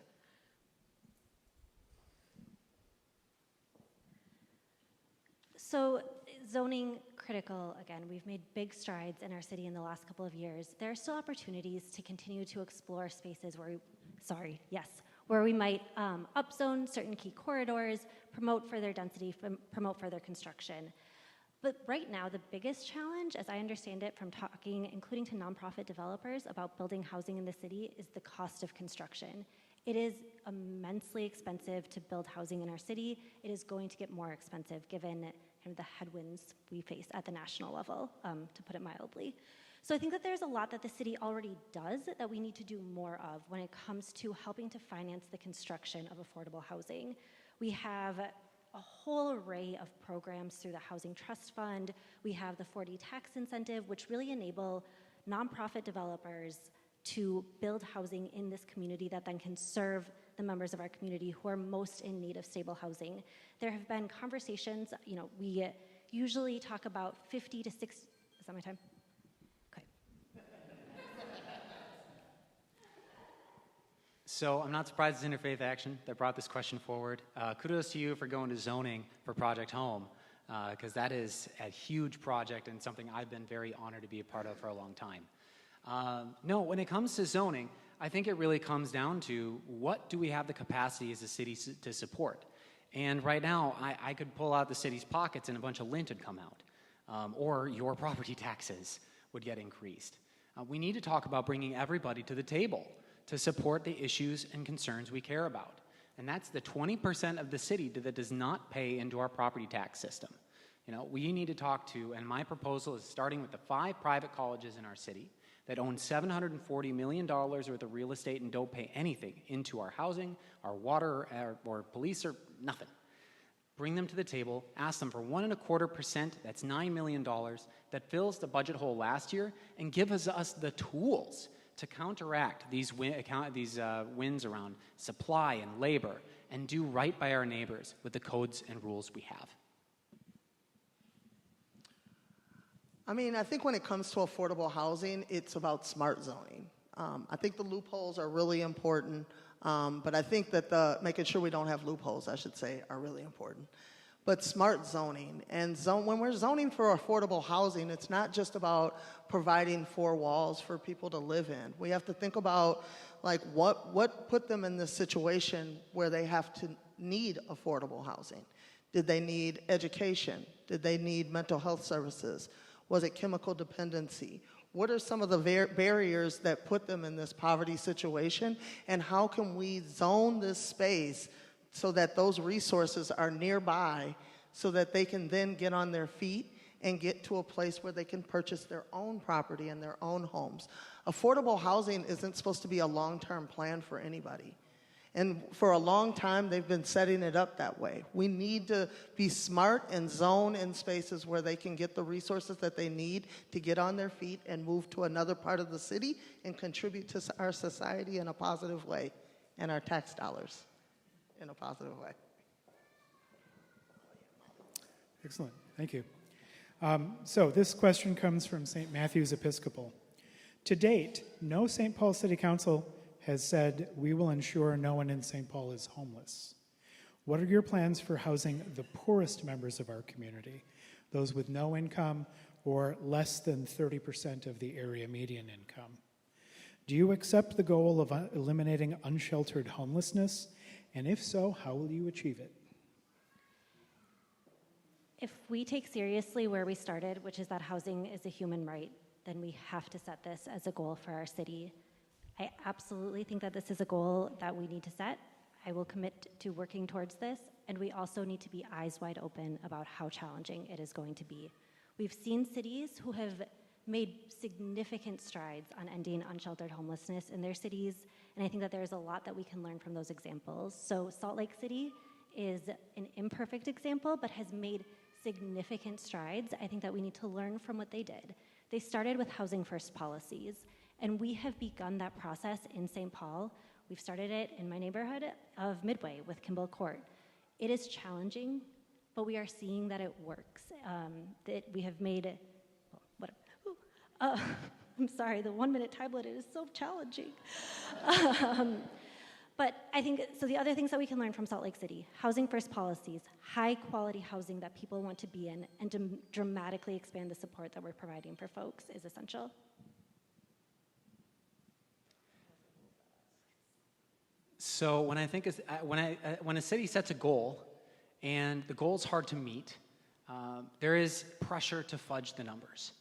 So zoning critical, again, we've made big strides in our city in the last couple of years. There are still opportunities to continue to explore spaces where we might upzone certain key corridors, promote further density, promote further construction. But right now, the biggest challenge, as I understand it from talking, including to nonprofit developers, about building housing in the city is the cost of construction. It is immensely expensive to build housing in our city. It is going to get more expensive given kind of the headwinds we face at the national level, to put it mildly. So I think that there's a lot that the city already does that we need to do more of when it comes to helping to finance the construction of affordable housing. We have a whole array of programs through the Housing Trust Fund. We have the 4D tax incentive, which really enable nonprofit developers to build housing in this community that then can serve the members of our community who are most in need of stable housing. There have been conversations, we usually talk about 50 to 60, is that my time? Okay. So I'm not surprised it's Interfaith Action that brought this question forward. Kudos to you for going to zoning for Project Home, because that is a huge project and something I've been very honored to be a part of for a long time. No, when it comes to zoning, I think it really comes down to what do we have the capacity as a city to support. And right now, I could pull out the city's pockets and a bunch of lint would come out, or your property taxes would get increased. We need to talk about bringing everybody to the table to support the issues and concerns we care about. And that's the 20% of the city that does not pay into our property tax system. We need to talk to, and my proposal is starting with the 5 private colleges in our city that own $740 million worth of real estate and don't pay anything into our housing, our water, or police, or nothing. Bring them to the table, ask them for 1.25%, that's $9 million, that fills the budget hole last year, and give us the tools to counteract these wins around supply and labor and do right by our neighbors with the codes and rules we have? I mean, I think when it comes to affordable housing, it's about smart zoning. I think the loopholes are really important, but I think that making sure we don't have loopholes, I should say, are really important. But smart zoning, and when we're zoning for affordable housing, it's not just about providing 4 walls for people to live in. We have to think about, like, what put them in this situation where they have to need affordable housing. Did they need education? Did they need mental health services? Was it chemical dependency? What are some of the barriers that put them in this poverty situation? And how can we zone this space so that those resources are nearby so that they can then get on their feet and get to a place where they can purchase their own property and their own homes? Affordable housing isn't supposed to be a long-term plan for anybody. And for a long time, they've been setting it up that way. We need to be smart and zone in spaces where they can get the resources that they need to get on their feet and move to another part of the city and contribute to our society in a positive way and our tax dollars in a positive way. Excellent. Thank you. So this question comes from St. Matthew's Episcopal. To date, no St. Paul City Council has said, we will ensure no one in St. Paul is homeless. What are your plans for housing the poorest members of our community, those with no income or less than 30% of the area median income? Do you accept the goal of eliminating unsheltered homelessness? And if so, how will you achieve it? If we take seriously where we started, which is that housing is a human right, then we have to set this as a goal for our city. I absolutely think that this is a goal that we need to set. I will commit to working towards this, and we also need to be eyes wide open about how challenging it is going to be. We've seen cities who have made significant strides on ending unsheltered homelessness in their cities, and I think that there's a lot that we can learn from those examples. So Salt Lake City is an imperfect example, but has made significant strides. I think that we need to learn from what they did. They started with housing first policies, and we have begun that process in St. Paul. We've started it in my neighborhood of Midway with Kimball Court. It is challenging, but we are seeing that it works. That we have made, I'm sorry, the 1-minute tablet is so challenging. But I think, so the other things that we can learn from Salt Lake City, housing first policies, high quality housing that people want to be in, and to dramatically expand the support that we're providing for folks is essential. So when when a city sets a goal and the goal is hard to meet, there is pressure to fudge the numbers.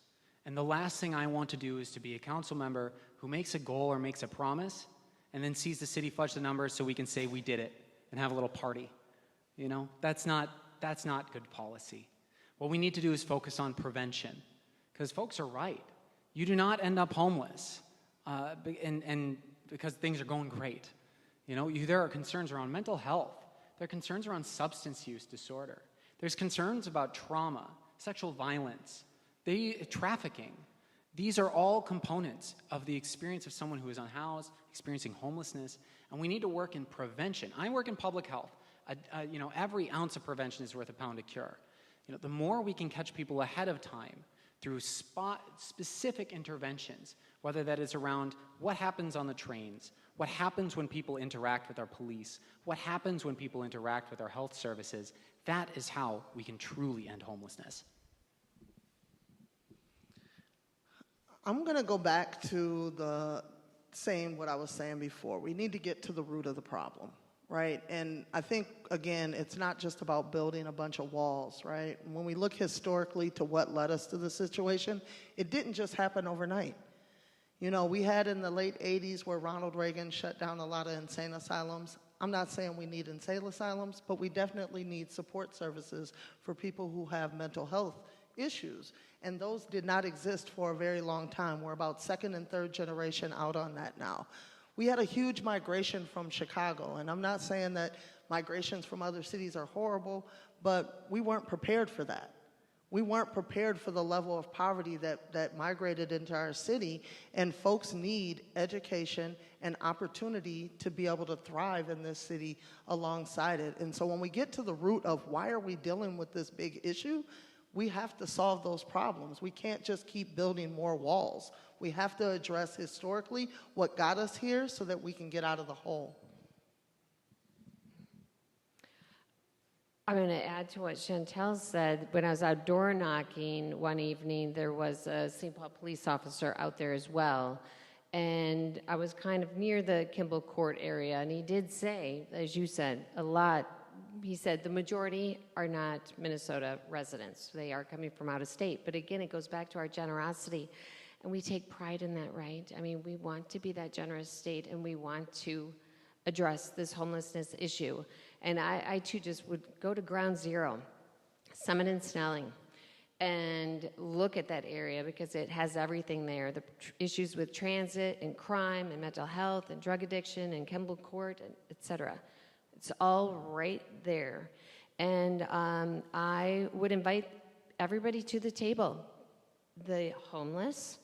And the last thing I want to do is to be a council member who makes a goal or makes a promise and then sees the city fudge the numbers so we can say we did it and have a little party. You know, that's not good policy. What we need to do is focus on prevention, because folks are right. You do not end up homeless and because things are going great. You know, there are concerns around mental health. There are concerns around substance use disorder. There's concerns about trauma, sexual violence, trafficking. These are all components of the experience of someone who is unhoused, experiencing homelessness, and we need to work in prevention. I work in public health. Every ounce of prevention is worth a pound of cure. You know, the more we can catch people ahead of time through specific interventions, whether that is around what happens on the trains, what happens when people interact with our police, what happens when people interact with our health services, that is how we can truly end homelessness. I'm going to go back to saying what I was saying before. We need to get to the root of the problem, right? And I think, again, it's not just about building a bunch of walls, right? When we look historically to what led us to the situation, it didn't just happen overnight. You know, we had in the late 80s where Ronald Reagan shut down a lot of insane asylums. I'm not saying we need insane asylums, but we definitely need support services for people who have mental health issues. And those did not exist for a very long time. We're about second and third generation out on that now. We had a huge migration from Chicago, and I'm not saying that migrations from other cities are horrible, but we weren't prepared for that. We weren't prepared for the level of poverty that migrated into our city, and folks need education and opportunity to be able to thrive in this city alongside it. And so when we get to the root of why are we dealing with this big issue, we have to solve those problems. We can't just keep building more walls. We have to address historically what got us here so that we can get out of the hole. I'm going to add to what Chantel said. When I was out door knocking one evening, there was a St. Paul police officer out there as well. And I was kind of near the Kimball Court area, and he did say, as you said, a lot. He said the majority are not Minnesota residents. They are coming from out of state. But again, it goes back to our generosity. And we take pride in that, right? I mean, we want to be that generous state, and we want to address this homelessness issue. And I too just would go to ground zero, Summit and Snelling, and look at that area because it has everything there. The issues with transit and crime and mental health and drug addiction and Kimball Court, et cetera. It's all right there. And I would invite everybody to the table. The homeless,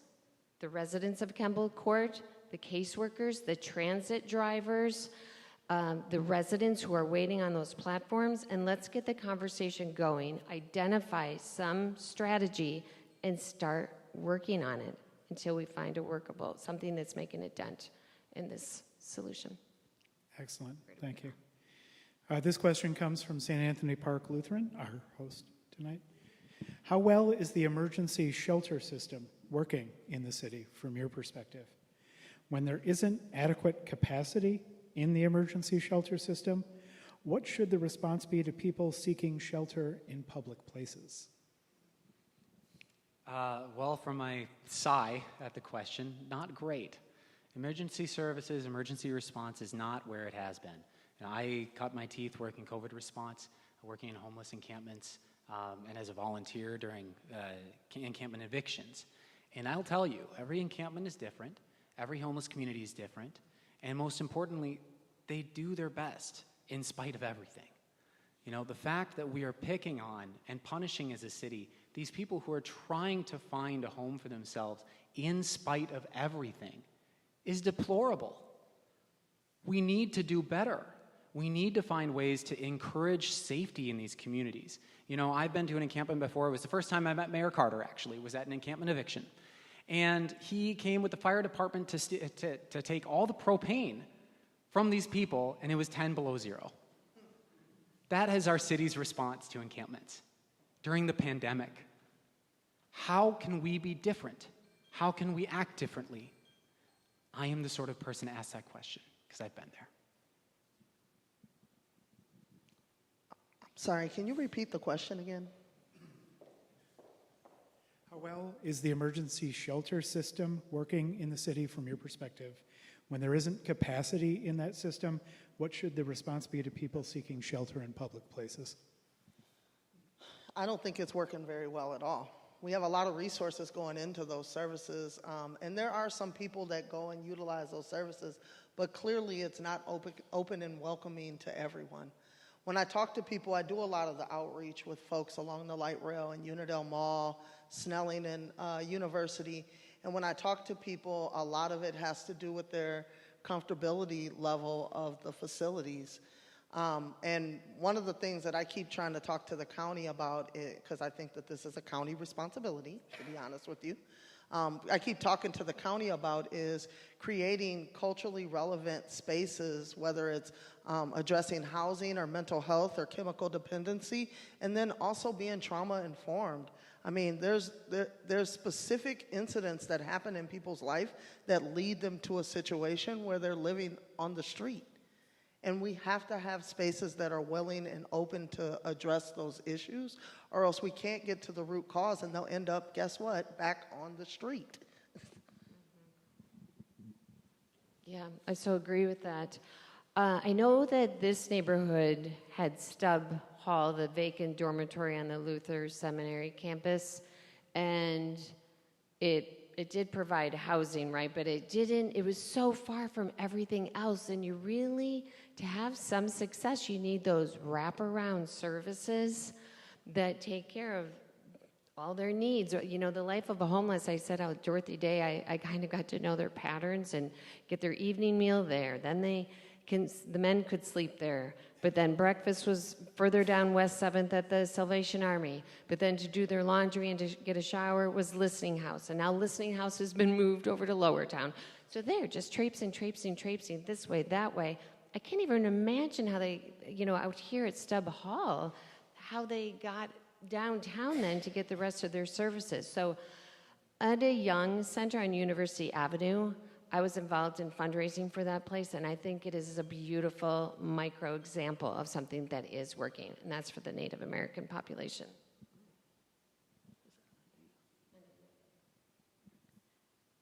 the residents of Kimball Court, the caseworkers, the transit drivers, the residents who are waiting on those platforms, and let's get the conversation going, identify some strategy, and start working on it until we find a workable, something that's making a dent in this solution. Excellent. Thank you. This question comes from St. Anthony Park Lutheran, our host tonight. How well is the emergency shelter system working in the city from your perspective? When there isn't adequate capacity in the emergency shelter system, what should the response be to people seeking shelter in public places? Well, from my sigh at the question, not great. Emergency services, emergency response is not where it has been. And I cut my teeth working COVID response, working in homeless encampments, and as a volunteer during encampment evictions. And I'll tell you, every encampment is different, every homeless community is different, and most importantly, they do their best in spite of everything. You know, the fact that we are picking on and punishing as a city these people who are trying to find a home for themselves in spite of everything is deplorable. We need to do better. We need to find ways to encourage safety in these communities. You know, I've been to an encampment before. It was the first time I met Mayor Carter, actually. It was at an encampment eviction. And he came with the fire department to take all the propane from these people, and it was 10 below zero. That is our city's response to encampments during the pandemic. How can we be different? How can we act differently? I am the sort of person to ask that question, because I've been there. Sorry, can you repeat the question again? How well is the emergency shelter system working in the city from your perspective? When there isn't capacity in that system, what should the response be to people seeking shelter in public places? I don't think it's working very well at all. We have a lot of resources going into those services, and there are some people that go and utilize those services, but clearly it's not open and welcoming to everyone. When I talk to people, I do a lot of the outreach with folks along the light rail in Unidale Mall, Snelling, and University. And when I talk to people, a lot of it has to do with their comfortability level of the facilities. And one of the things that I keep trying to talk to the county about, because I think that this is a county responsibility, to be honest with you, I keep talking to the county about is creating culturally relevant spaces, whether it's addressing housing or mental health or chemical dependency, and then also being trauma informed. I mean, there's specific incidents that happen in people's life that lead them to a situation where they're living on the street. And we have to have spaces that are willing and open to address those issues, or else we can't get to the root cause, and they'll end up, guess what, back on the street. Yeah, I so agree with that. I know that this neighborhood had Stubb Hall, the vacant dormitory on the Luther Seminary campus, and it did provide housing, right? But it was so far from everything else, and you really, to have some success, you need those wraparound services that take care of all their needs. You know, the life of a homeless, I said out Dorothy Day, I kind of got to know their patterns and get their evening meal there. Then the men could sleep there. But then breakfast was further down West 7th at the Salvation Army. But then to do their laundry and to get a shower was Listening House. And now Listening House has been moved over to Lower Town. So they're just traipsing this way, that way. I can't even imagine how they, you know, out here at Stubb Hall, how they got downtown then to get the rest of their services. So at a Young Center on University Avenue, I was involved in fundraising for that place, and I think it is a beautiful micro example of something that is working, and that's for the Native American population.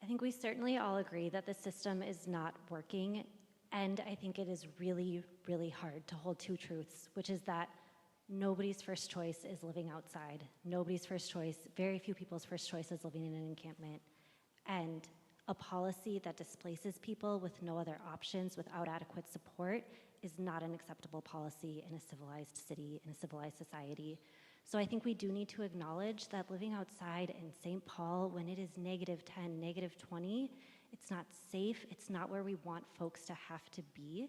I think we certainly all agree that the system is not working, and I think it is really, really hard to hold two truths, which is that nobody's first choice is living outside. Nobody's first choice, very few people's first choice is living in an encampment. And a policy that displaces people with no other options without adequate support is not an acceptable policy in a civilized city, in a civilized society. So I think we do need to acknowledge that living outside in St. Paul when it is -10, -20, it's not safe, it's not where we want folks to have to be.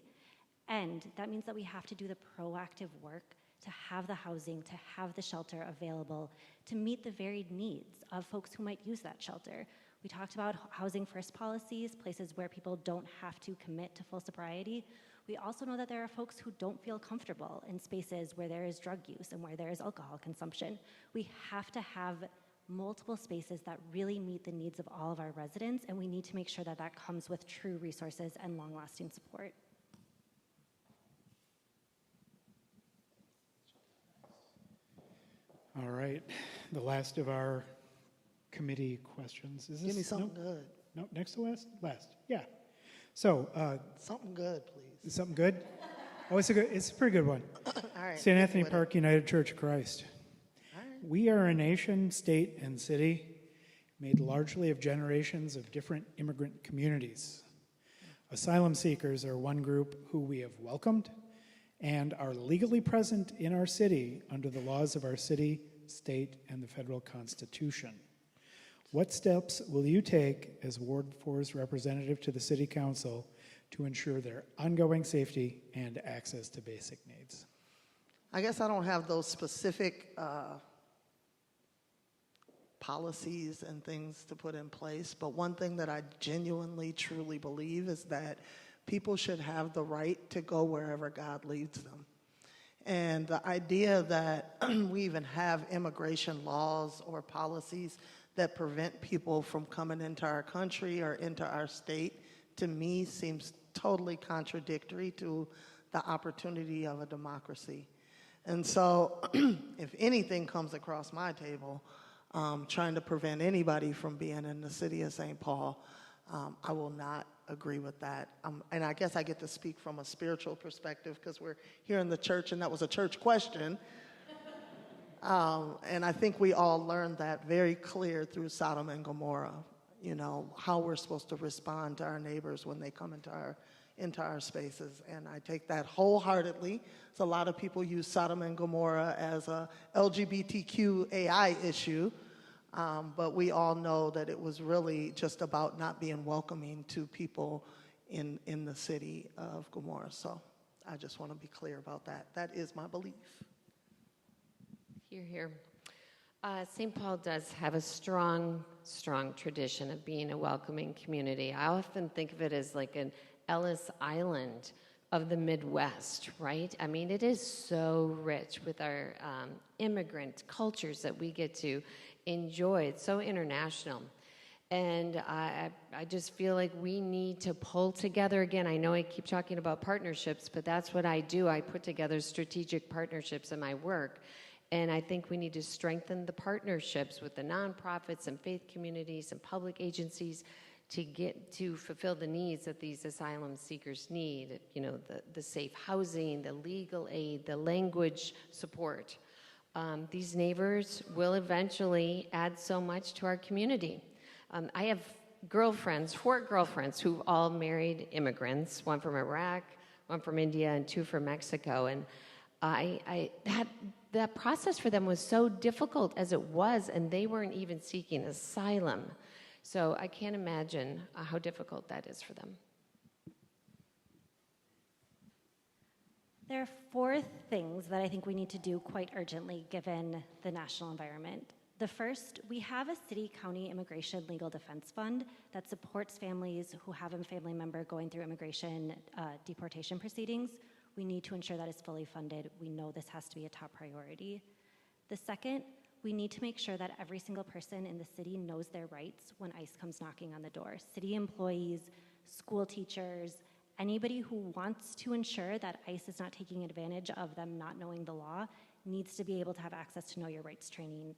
And that means that we have to do the proactive work to have the housing, to have the shelter available, to meet the varied needs of folks who might use that shelter. We talked about housing first policies, places where people don't have to commit to full sobriety. We also know that there are folks who don't feel comfortable in spaces where there is drug use and where there is alcohol consumption. We have to have multiple spaces that really meet the needs of all of our residents, and we need to make sure that that comes with true resources and long-lasting support. All right, the last of our committee questions. Is this, Give me something good. No, next to last? Last, yeah. So, Something good, please. is something good? Oh, it's a pretty good one. All right. St. Anthony with it. Park United Church of Christ. All right. We are a nation, state, and city made largely of generations of different immigrant communities. Asylum seekers are one group who we have welcomed and are legally present in our city under the laws of our city, state, and the federal Constitution. What steps will you take as Ward 4's representative to the City Council to ensure their ongoing safety and access to basic needs? I guess I don't have those specific policies and things to put in place, but one thing that I genuinely, truly believe is that people should have the right to go wherever God leads them. And the idea that we even have immigration laws or policies that prevent people from coming into our country or into our state, to me, seems totally contradictory to the opportunity of a democracy. And so if anything comes across my table, trying to prevent anybody from being in the city of St. Paul, I will not agree with that. And I guess I get to speak from a spiritual perspective because we're here in the church and that was a church question. And I think we all learned that very clear through Sodom and Gomorrah, you know, how we're supposed to respond to our neighbors when they come into our spaces. And I take that wholeheartedly. So a lot of people use Sodom and Gomorrah as a LGBTQAI issue. But we all know that it was really just about not being welcoming to people in the city of Gomorrah. So I just want to be clear about that. That is my belief. Hear, hear. St. Paul does have a strong, strong tradition of being a welcoming community. I often think of it as like an Ellis Island of the Midwest, right? I mean, it is so rich with our immigrant cultures that we get to enjoy. It's so international. And I just feel like we need to pull together again. I know I keep talking about partnerships, but that's what I do. I put together strategic partnerships in my work. And I think we need to strengthen the partnerships with the nonprofits and faith communities and public agencies to get to fulfill the needs that these asylum seekers need. You know, the safe housing, the legal aid, the language support. These neighbors will eventually add so much to our community. I have girlfriends, 4 girlfriends who've all married immigrants, one from Iraq, one from India, and 2 from Mexico. And That process for them was so difficult as it was, and they weren't even seeking asylum. So I can't imagine how difficult that is for them. There are 4 things that I think we need to do quite urgently given the national environment. The first, we have a city-county immigration legal defense fund that supports families who have a family member going through immigration deportation proceedings. We need to ensure that it's fully funded. We know this has to be a top priority. The second, we need to make sure that every single person in the city knows their rights when ICE comes knocking on the door. City employees, school teachers, anybody who wants to ensure that ICE is not taking advantage of them not knowing the law needs to be able to have access to know your rights trainings.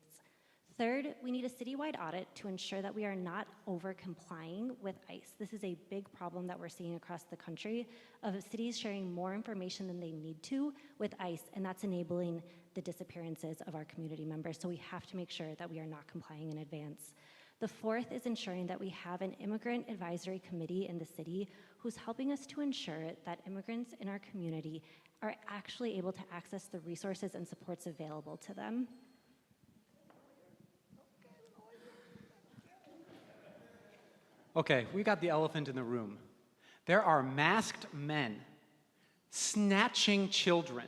Third, we need a citywide audit to ensure that we are not over-complying with ICE. This is a big problem that we're seeing across the country of cities sharing more information than they need to with ICE, and that's enabling the disappearances of our community members. So we have to make sure that we are not complying in advance. The fourth is ensuring that we have an immigrant advisory committee in the city who's helping us to ensure that immigrants in our community are actually able to access the resources and supports available to them. Okay, we got the elephant in the room. There are masked men snatching children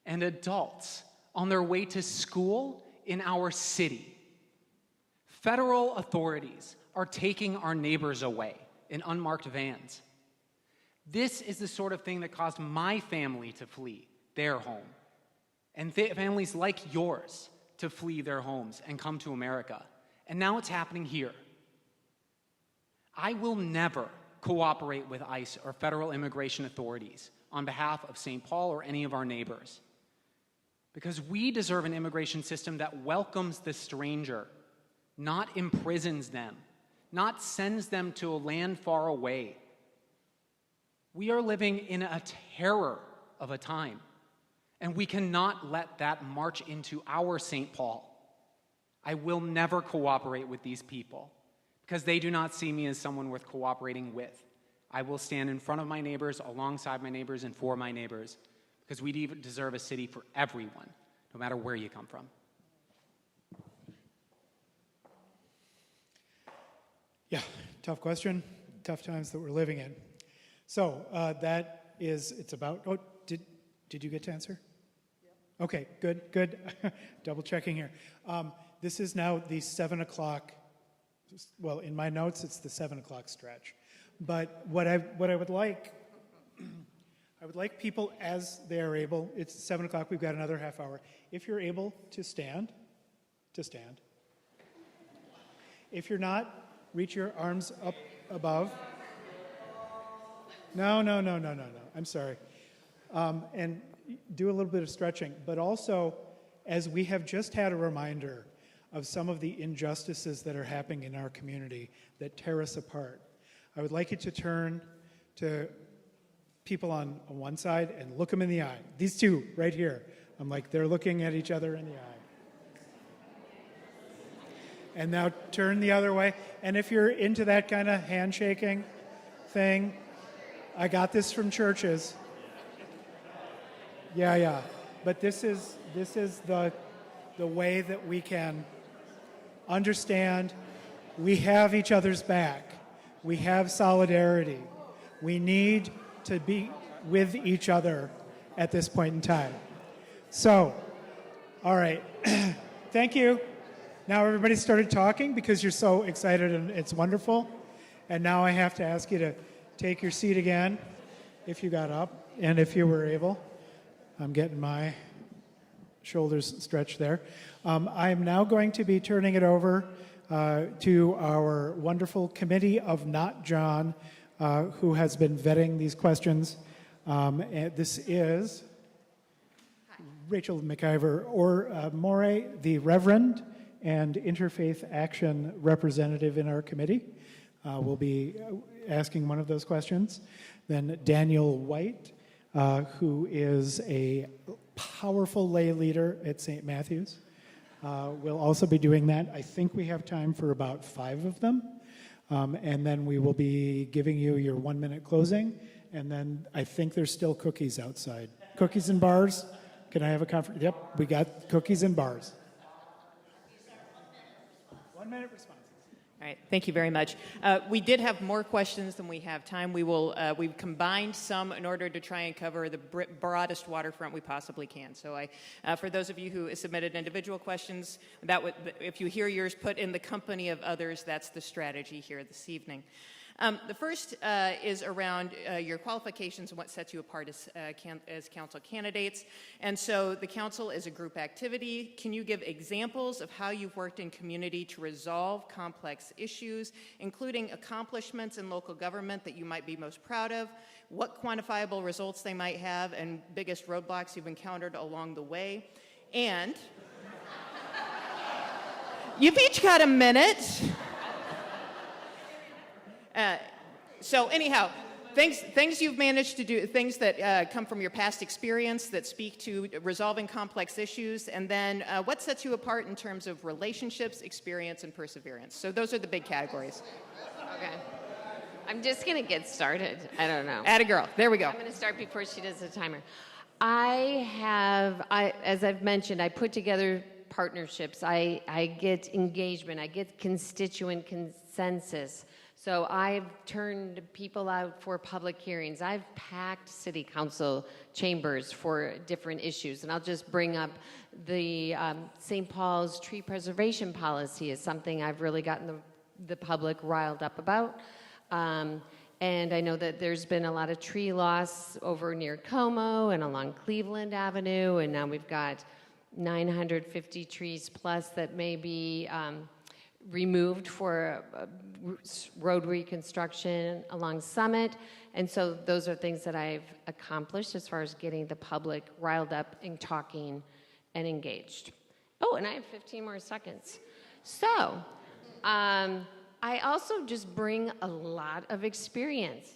and adults on their way to school in our city. Federal authorities are taking our neighbors away in unmarked vans. This is the sort of thing that caused my family to flee their home, and families like yours to flee their homes and come to America. And now it's happening here. I will never cooperate with ICE or federal immigration authorities on behalf of St. Paul or any of our neighbors, because we deserve an immigration system that welcomes the stranger, not imprisons them, not sends them to a land far away. We are living in a terror of a time, and we cannot let that march into our St. Paul. I will never cooperate with these people because they do not see me as someone worth cooperating with. I will stand in front of my neighbors, alongside my neighbors, and for my neighbors, because we deserve a city for everyone, no matter where you come from. Yeah, tough question, tough times that we're living in. So that is, it's about, oh, did you get to answer? Yeah. Okay, good. Double checking here. This is now the 7 o'clock, well, in my notes, it's the 7 o'clock stretch. But what I would like, I would like people as they are able, it's 7 o'clock, we've got another half hour. If you're able to stand. If you're not, reach your arms up above. No. I'm sorry. And do a little bit of stretching. But also, as we have just had a reminder of some of the injustices that are happening in our community that tear us apart, I would like you to turn to people on one side and look them in the eye. These two right here. I'm like, they're looking at each other in the eye. And now turn the other way. And if you're into that kind of handshaking thing, I got this from churches. Yeah. But this is the way that we can understand we have each other's back. We have solidarity. We need to be with each other at this point in time. So, all right. Thank you. Now everybody started talking because you're so excited and it's wonderful. And now I have to ask you to take your seat again if you got up and if you were able. I'm getting my shoulders stretched there. I'm now going to be turning it over to our wonderful committee of Not John, who has been vetting these questions. And this is Rachel McIver or Moray, the Reverend and Interfaith Action representative in our committee. Will be asking one of those questions. Then Daniel White, who is a powerful lay leader at St. Matthew's, will also be doing that. I think we have time for about 5 of them. And then we will be giving you your 1-minute closing. And then I think there's still cookies outside. Cookies and bars? Can I have a conference? Yep, we got cookies and bars. 1 minute responses. All right, thank you very much. We did have more questions than we have time. We've combined some in order to try and cover the broadest waterfront we possibly can. So for those of you who submitted individual questions, if you hear yours put in the company of others, that's the strategy here this evening. The first is around your qualifications and what sets you apart as council candidates. And so the council is a group activity. Can you give examples of how you've worked in community to resolve complex issues, including accomplishments in local government that you might be most proud of, what quantifiable results they might have, and biggest roadblocks you've encountered along the way? And you've each got a minute. So anyhow, things you've managed to do, things that come from your past experience that speak to resolving complex issues, and then what sets you apart in terms of relationships, experience, and perseverance. So those are the big categories. Okay. I'm just going to get started. I don't know. Atta girl. There we go. I'm going to start before she does the timer. As I've mentioned, I put together partnerships. I get engagement. I get constituent consensus. So I've turned people out for public hearings. I've packed city council chambers for different issues. And I'll just bring up the St. Paul's tree preservation policy is something I've really gotten the public riled up about. And I know that there's been a lot of tree loss over near Como and along Cleveland Avenue. And now we've got 950 trees plus that may be removed for road reconstruction along Summit. And so those are things that I've accomplished as far as getting the public riled up and talking and engaged. Oh, and I have 15 more seconds. So I also just bring a lot of experience.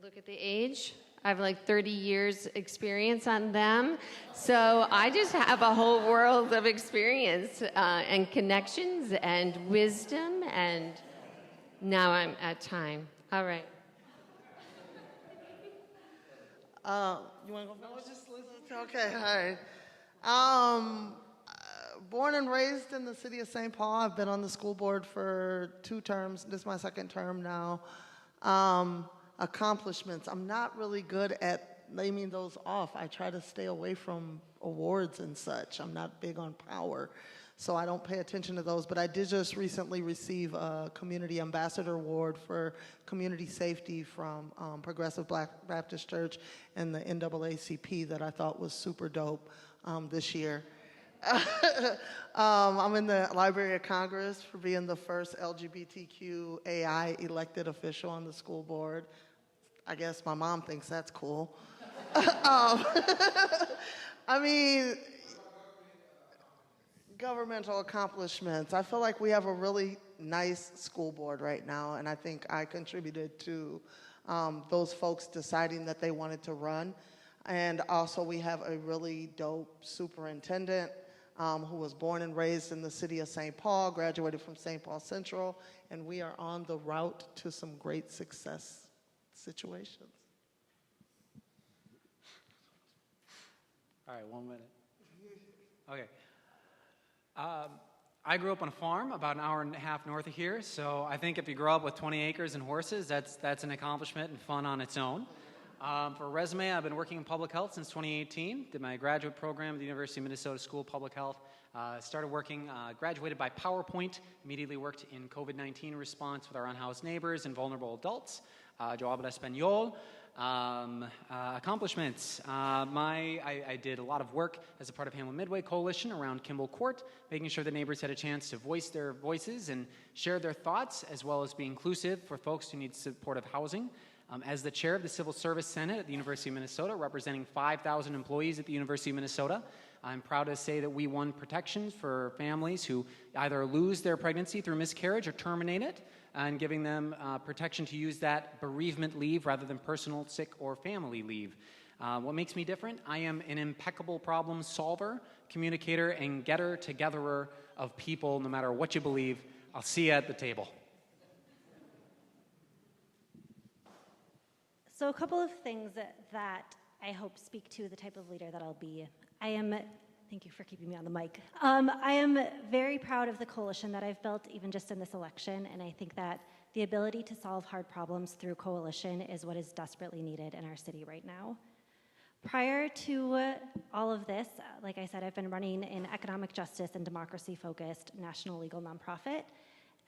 Look at the age. I have like 30 years experience on them. So I just have a whole world of experience and connections and wisdom, and now I'm at time. All right. You want to go first? No, just listen. Okay, all right. Born and raised in the city of St. Paul. I've been on the school board for 2 terms. This is my 2nd term now. Accomplishments. I'm not really good at naming those off. I try to stay away from awards and such. I'm not big on power, so I don't pay attention to those. But I did just recently receive a Community Ambassador Award for community safety from Progressive Black Baptist Church and the NAACP that I thought was super dope this year. I'm in the Library of Congress for being the first LGBTQAI elected official on the school board. I guess my mom thinks that's cool. I mean, governmental accomplishments. I feel like we have a really nice school board right now, and I think I contributed to those folks deciding that they wanted to run. And also we have a really dope superintendent who was born and raised in the city of St. Paul, graduated from St. Paul Central, and we are on the route to some great success situations. All right, 1 minute. Okay. I grew up on a farm about an hour and a half north of here, so I think if you grow up with 20 acres and horses, that's an accomplishment and fun on its own. For a resume, I've been working in public health since 2018. Did my graduate program at the University of Minnesota School of Public Health. Started working, graduated by PowerPoint, immediately worked in COVID-19 response with our unhoused neighbors and vulnerable adults. Yo hablo español. Accomplishments. I did a lot of work as a part of Hamlin Midway Coalition around Kimball Court, making sure the neighbors had a chance to voice their voices and share their thoughts, as well as be inclusive for folks who need supportive housing. As the chair of the Civil Service Senate at the University of Minnesota, representing 5,000 employees at the University of Minnesota, I'm proud to say that we won protections for families who either lose their pregnancy through miscarriage or terminate it, and giving them protection to use that bereavement leave rather than personal, sick, or family leave. What makes me different? I am an impeccable problem solver, communicator, and getter-togetherer of people, no matter what you believe. I'll see you at the table. So a couple of things that I hope, speak to the type of leader that I'll be. Thank you for keeping me on the mic. I am very proud of the coalition that I've built, even just in this election, and I think that the ability to solve hard problems through coalition is what is desperately needed in our city right now. Prior to all of this, like I said, I've been running an economic justice and democracy-focused national legal nonprofit,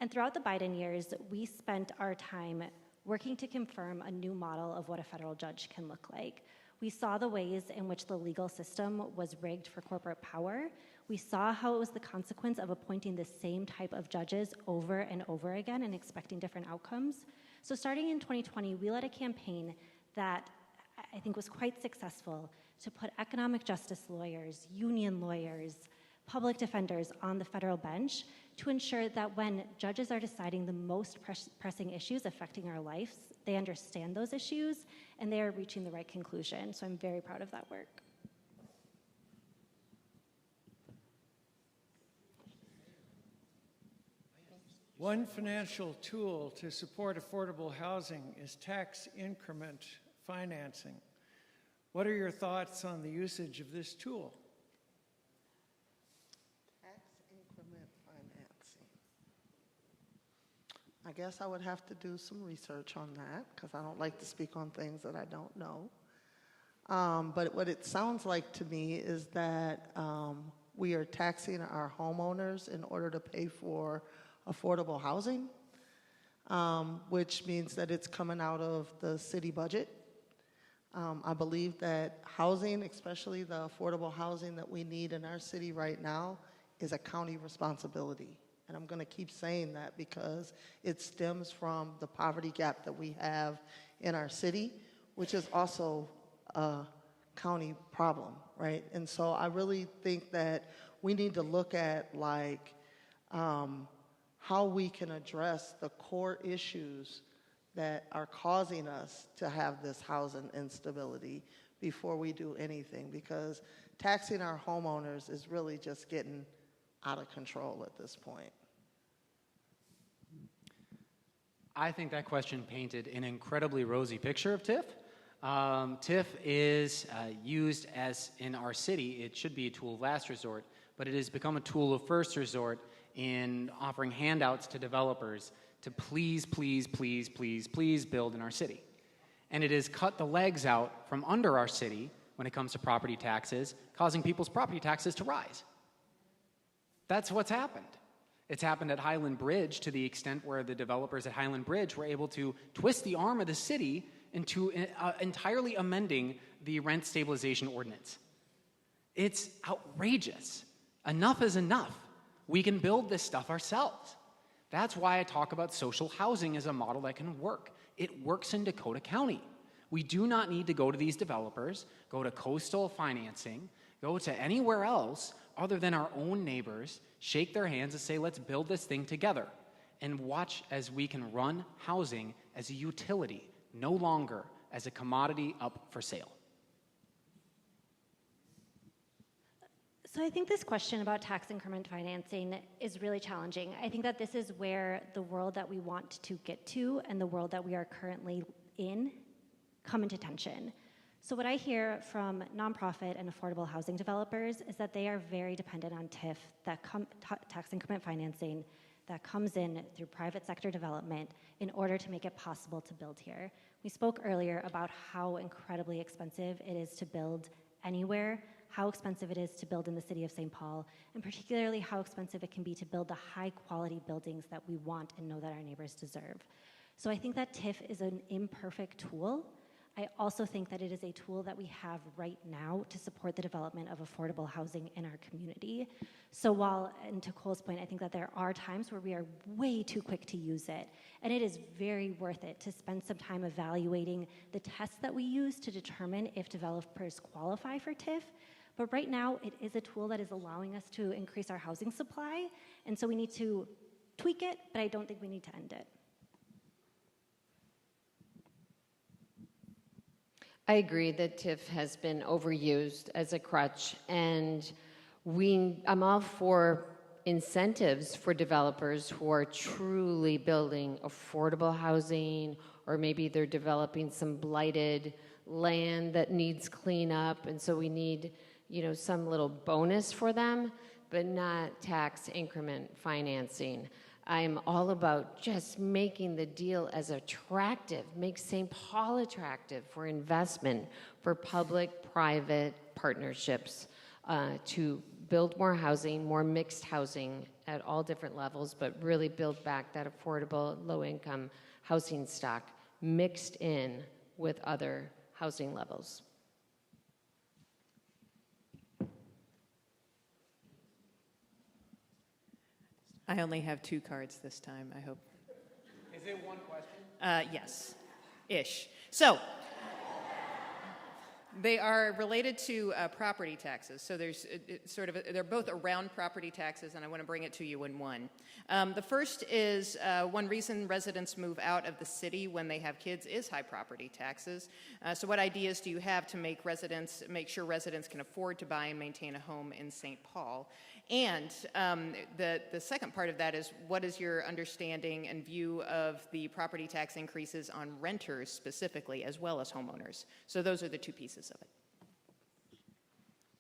and throughout the Biden years, we spent our time working to confirm a new model of what a federal judge can look like. We saw the ways in which the legal system was rigged for corporate power. We saw how it was the consequence of appointing the same type of judges over and over again and expecting different outcomes. So starting in 2020, we led a campaign that I think was quite successful to put economic justice lawyers, union lawyers, public defenders on the federal bench to ensure that when judges are deciding the most pressing issues affecting our lives, they understand those issues and they are reaching the right conclusion. So I'm very proud of that work. One financial tool to support affordable housing is tax increment financing. What are your thoughts on the usage of this tool? Tax increment financing. I guess I would have to do some research on that because I don't like to speak on things that I don't know. But what it sounds like to me is that we are taxing our homeowners in order to pay for affordable housing, which means that it's coming out of the city budget. I believe that housing, especially the affordable housing that we need in our city right now, is a county responsibility. And I'm going to keep saying that because it stems from the poverty gap that we have in our city, which is also a county problem, right? And so I really think that we need to look at how we can address the core issues that are causing us to have this housing instability before we do anything, because taxing our homeowners is really just getting out of control at this point. I think that question painted an incredibly rosy picture of TIF. TIF is used as, in our city, it should be a tool of last resort, but it has become a tool of first resort in offering handouts to developers to please, please, please, please, please build in our city. And it has cut the legs out from under our city when it comes to property taxes, causing people's property taxes to rise. That's what's happened. It's happened at Highland Bridge to the extent where the developers at Highland Bridge were able to twist the arm of the city into entirely amending the rent stabilization ordinance. It's outrageous. Enough is enough. We can build this stuff ourselves. That's why I talk about social housing as a model that can work. It works in Dakota County. We do not need to go to these developers, go to coastal financing, go to anywhere else other than our own neighbors, shake their hands and say, let's build this thing together, and watch as we can run housing as a utility, no longer as a commodity up for sale. So I think this question about tax increment financing is really challenging. I think that this is where the world that we want to get to and the world that we are currently in come into tension. So what I hear from nonprofit and affordable housing developers is that they are very dependent on TIF, tax increment financing, that comes in through private sector development in order to make it possible to build here. We spoke earlier about how incredibly expensive it is to build anywhere, how expensive it is to build in the city of St. Paul, and particularly how expensive it can be to build the high-quality buildings that we want and know that our neighbors deserve. So I think that TIF is an imperfect tool. I also think that it is a tool that we have right now to support the development of affordable housing in our community. So while, and to Cole's point, I think that there are times where we are way too quick to use it, and it is very worth it to spend some time evaluating the tests that we use to determine if developers qualify for TIF. But right now, it is a tool that is allowing us to increase our housing supply, and so we need to tweak it, but I don't think we need to end it. I agree that TIF has been overused as a crutch, and I'm all for incentives for developers who are truly building affordable housing, or maybe they're developing some blighted land that needs cleanup, and so we need, some little bonus for them, but not tax increment financing. I'm all about just making the deal as attractive, make St. Paul attractive for investment, for public-private partnerships, to build more housing, more mixed housing at all different levels, but really build back that affordable, low-income housing stock mixed in with other housing levels. I only have 2 cards this time, I hope. Is it one question? Yes, ish. So, they are related to property taxes. So there's they're both around property taxes, and I want to bring it to you in one. The first is one reason residents move out of the city when they have kids is high property taxes. So what ideas do you have to make sure residents can afford to buy and maintain a home in St. Paul? And the second part of that is, what is your understanding and view of the property tax increases on renters specifically, as well as homeowners? So those are the 2 pieces of it.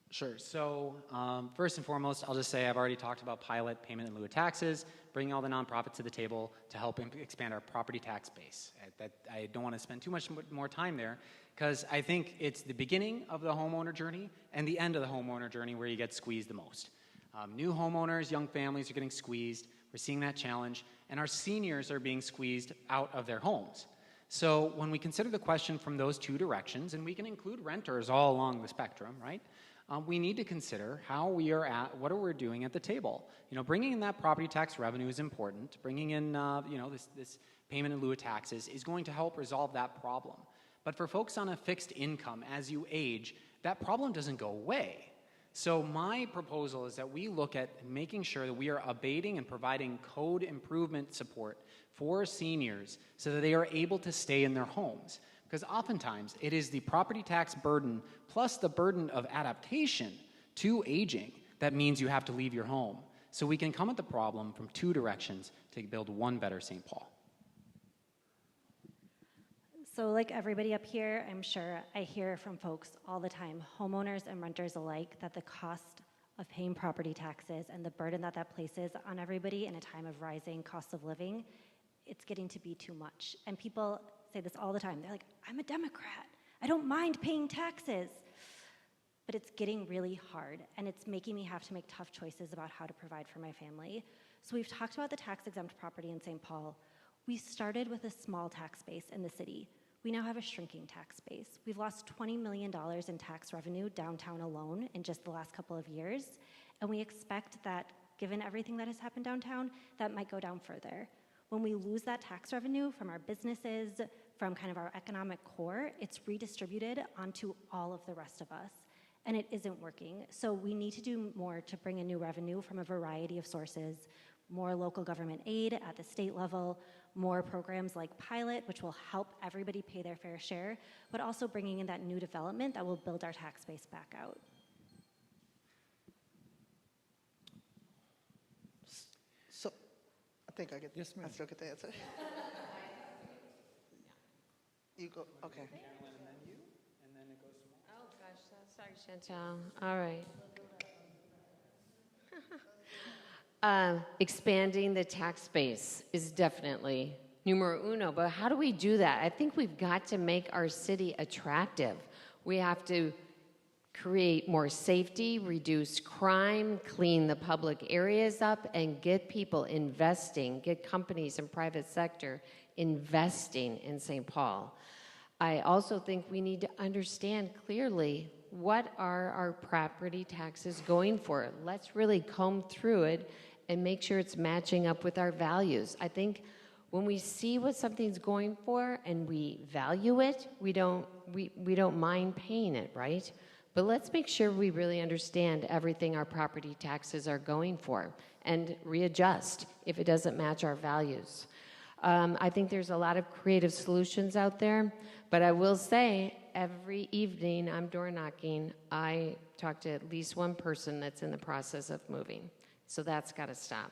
Sure. So first and foremost, I'll just say I've already talked about pilot payment in lieu of taxes, bringing all the nonprofits to the table to help expand our property tax base. I don't want to spend too much more time there, because I think it's the beginning of the homeowner journey and the end of the homeowner journey where you get squeezed the most. New homeowners, young families are getting squeezed. We're seeing that challenge. And our seniors are being squeezed out of their homes. So when we consider the question from those 2 directions, and we can include renters all along the spectrum, right? We need to consider what are we doing at the table. Bringing in that property tax revenue is important. Bringing in, this payment in lieu of taxes is going to help resolve that problem. But for folks on a fixed income, as you age, that problem doesn't go away. So my proposal is that we look at making sure that we are abating and providing code improvement support for seniors so that they are able to stay in their homes. Because oftentimes it is the property tax burden plus the burden of adaptation to aging that means you have to leave your home. So we can come at the problem from 2 directions to build one better St. Paul. So like everybody up here, I'm sure I hear from folks all the time, homeowners and renters alike, that the cost of paying property taxes and the burden that places on everybody in a time of rising cost of living, it's getting to be too much. And people say this all the time. They're like, I'm a Democrat. I don't mind paying taxes. But it's getting really hard, and it's making me have to make tough choices about how to provide for my family. So we've talked about the tax-exempt property in St. Paul. We started with a small tax base in the city. We now have a shrinking tax base. We've lost $20 million in tax revenue downtown alone in just the last couple of years, and we expect that, given everything that has happened downtown, that might go down further. When we lose that tax revenue from our businesses, from kind of our economic core, it's redistributed onto all of the rest of us, and it isn't working. So we need to do more to bring in new revenue from a variety of sources, more local government aid at the state level, more programs like Pilot, which will help everybody pay their fair share, but also bringing in that new development that will build our tax base back out. So, I think I still get the answer. You go, okay. Oh, gosh, sorry, Chantal. All right. Expanding the tax base is definitely numero uno, but how do we do that? I think we've got to make our city attractive. We have to create more safety, reduce crime, clean the public areas up, and get people investing, get companies and private sector investing in St. Paul. I also think we need to understand clearly, what are our property taxes going for? Let's really comb through it and make sure it's matching up with our values. I think when we see what something's going for and we value it, we don't mind paying it, right? But let's make sure we really understand everything our property taxes are going for and readjust if it doesn't match our values. I think there's a lot of creative solutions out there, but I will say every evening I'm door knocking, I talk to at least one person that's in the process of moving. So that's got to stop.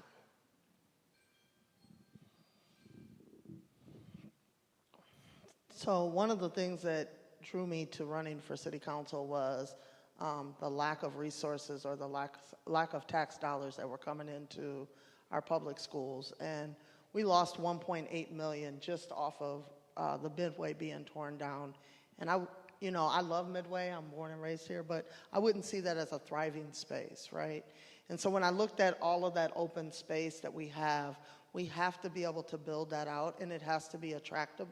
So one of the things that drew me to running for city council was the lack of resources or the lack of tax dollars that were coming into our public schools. And we lost 1.8 million just off of the Midway being torn down. And I love Midway, I'm born and raised here, but I wouldn't see that as a thriving space, right? And so when I looked at all of that open space that we have to be able to build that out, and it has to be attractive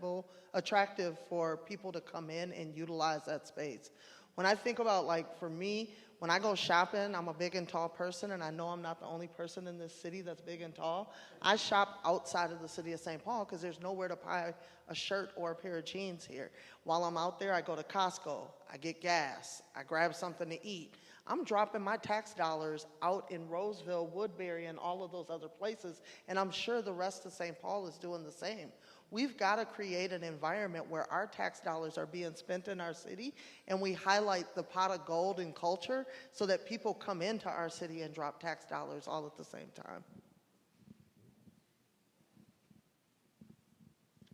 for people to come in and utilize that space. When I think about, like, for me, when I go shopping, I'm a big and tall person, and I know I'm not the only person in this city that's big and tall. I shop outside of the city of St. Paul because there's nowhere to buy a shirt or a pair of jeans here. While I'm out there, I go to Costco, I get gas, I grab something to eat. I'm dropping my tax dollars out in Roseville, Woodbury, and all of those other places, and I'm sure the rest of St. Paul is doing the same. We've got to create an environment where our tax dollars are being spent in our city, and we highlight the pot of gold in culture so that people come into our city and drop tax dollars all at the same time.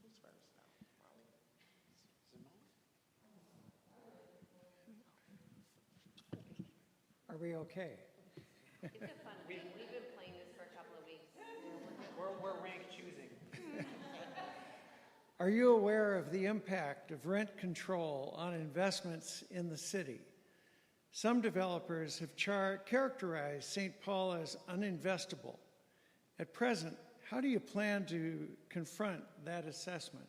Who's first now? Are we okay? It's a fun game. We've been playing this for a couple of weeks. We're rank choosing. Are you aware of the impact of rent control on investments in the city? Some developers have characterized St. Paul as uninvestable. At present, how do you plan to confront that assessment?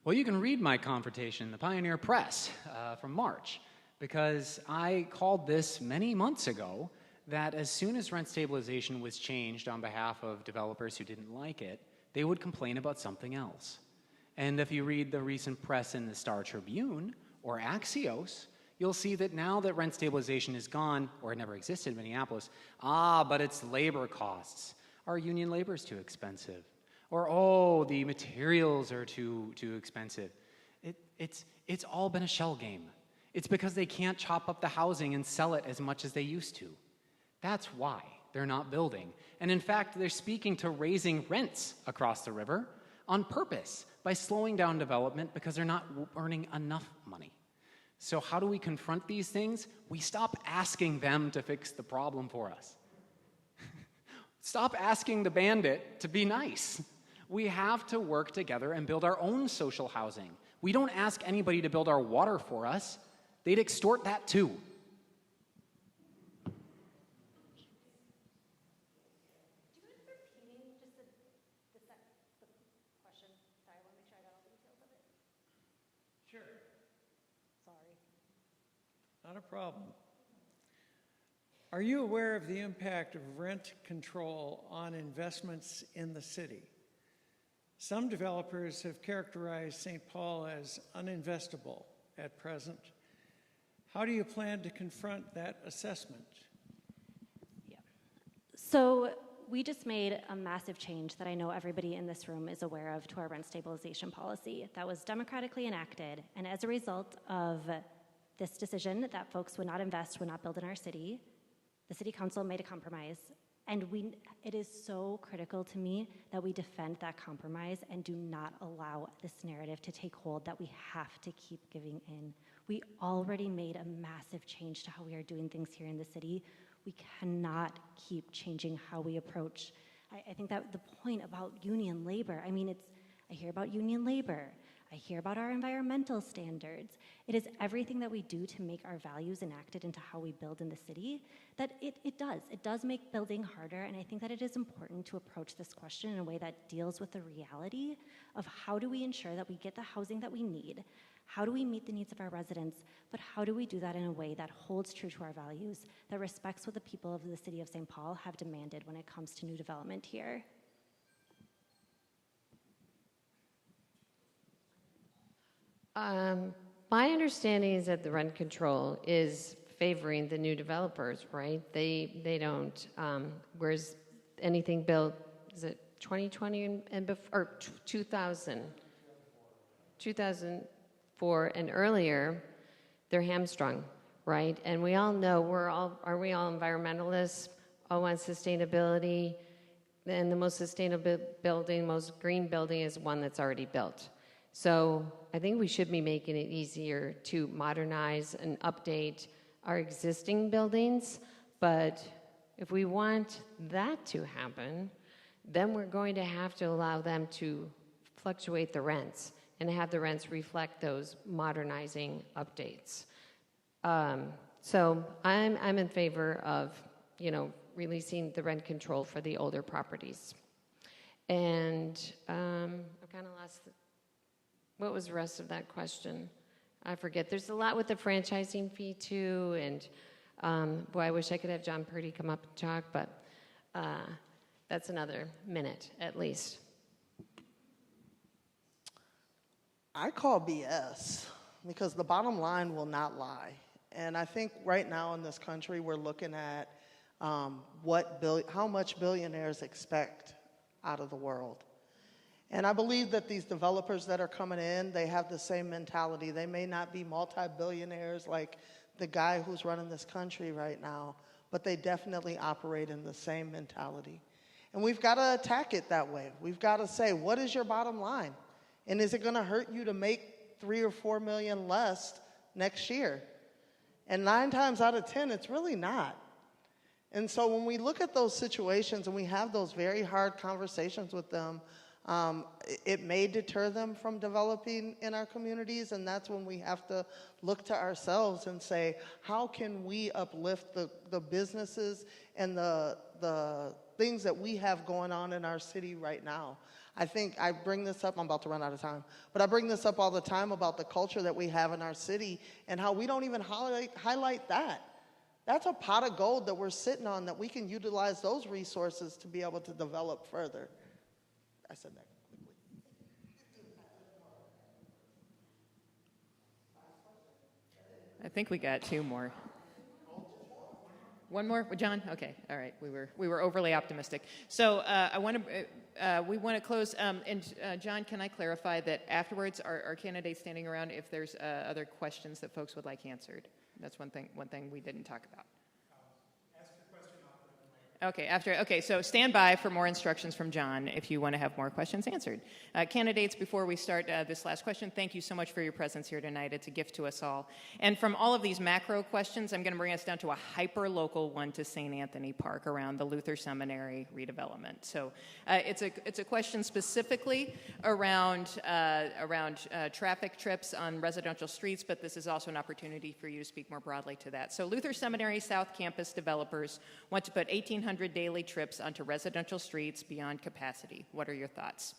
Well, you can read my confrontation in the Pioneer Press from March, because I called this many months ago that as soon as rent stabilization was changed on behalf of developers who didn't like it, they would complain about something else. And if you read the recent press in the Star Tribune or Axios, you'll see that now that rent stabilization is gone, or it never existed in Minneapolis, but it's labor costs. Our union labor is too expensive. Or, the materials are too expensive. It's all been a shell game. It's because they can't chop up the housing and sell it as much as they used to. That's why they're not building. And in fact, they're speaking to raising rents across the river on purpose by slowing down development because they're not earning enough money. So how do we confront these things? We stop asking them to fix the problem for us. Stop asking the bandit to be nice. We have to work together and build our own social housing. We don't ask anybody to build our water for us. They'd extort that too. Not a problem. Are you aware of the impact of rent control on investments in the city? Some developers have characterized St. Paul as uninvestable at present. How do you plan to confront that assessment? Yeah. So we just made a massive change that I know everybody in this room is aware of to our rent stabilization policy that was democratically enacted. And as a result of this decision that folks would not invest, would not build in our city, the city council made a compromise. And it is so critical to me that we defend that compromise and do not allow this narrative to take hold that we have to keep giving in. We already made a massive change to how we are doing things here in the city. We cannot keep changing how we approach. I think that the point about union labor, I hear about union labor. I hear about our environmental standards. It is everything that we do to make our values enacted into how we build in the city that it does. It does make building harder, and I think that it is important to approach this question in a way that deals with the reality of how do we ensure that we get the housing that we need, how do we meet the needs of our residents, but how do we do that in a way that holds true to our values, that respects what the people of the city of St. Paul have demanded when it comes to new development here. My understanding is that the rent control is favoring the new developers, right? They don't, whereas anything built, is it 2020 and before, or 2004 and earlier, they're hamstrung, right? And we all know are we all environmentalists? All want sustainability, and the most sustainable building, most green building is one that's already built. So I think we should be making it easier to modernize and update our existing buildings. But if we want that to happen, then we're going to have to allow them to fluctuate the rents and have the rents reflect those modernizing updates. So I'm in favor of, releasing the rent control for the older properties. And I kind of lost, what was the rest of that question? I forget. There's a lot with the franchising fee too, and boy, I wish I could have John Purdy come up and talk, but that's another minute at least. I call BS because the bottom line will not lie. And I think right now in this country, we're looking at how much billionaires expect out of the world. And I believe that these developers that are coming in, they have the same mentality. They may not be multi-billionaires like the guy who's running this country right now, but they definitely operate in the same mentality. And we've got to attack it that way. We've got to say, what is your bottom line? And is it going to hurt you to make $3 or $4 million less next year? And 9 times out of 10, it's really not. And so when we look at those situations and we have those very hard conversations with them, it may deter them from developing in our communities, and that's when we have to look to ourselves and say, how can we uplift the businesses and the things that we have going on in our city right now? I think I bring this up, I'm about to run out of time, but I bring this up all the time about the culture that we have in our city and how we don't even highlight that. That's a pot of gold that we're sitting on that we can utilize those resources to be able to develop further. I said that quickly. I think we got 2 more. One more, John? Okay, all right. We were overly optimistic. So we want to close. John, can I clarify that afterwards, our candidates standing around, if there's other questions that folks would like answered? That's one thing we didn't talk about. Okay, so stand by for more instructions from John if you want to have more questions answered. Candidates, before we start this last question, thank you so much for your presence here tonight. It's a gift to us all. And from all of these macro questions, I'm going to bring us down to a hyper-local one to St. Anthony Park around the Luther Seminary redevelopment. So it's a question specifically around traffic trips on residential streets, but this is also an opportunity for you to speak more broadly to that. So Luther Seminary South Campus developers want to put 1,800 daily trips onto residential streets beyond capacity. What are your thoughts?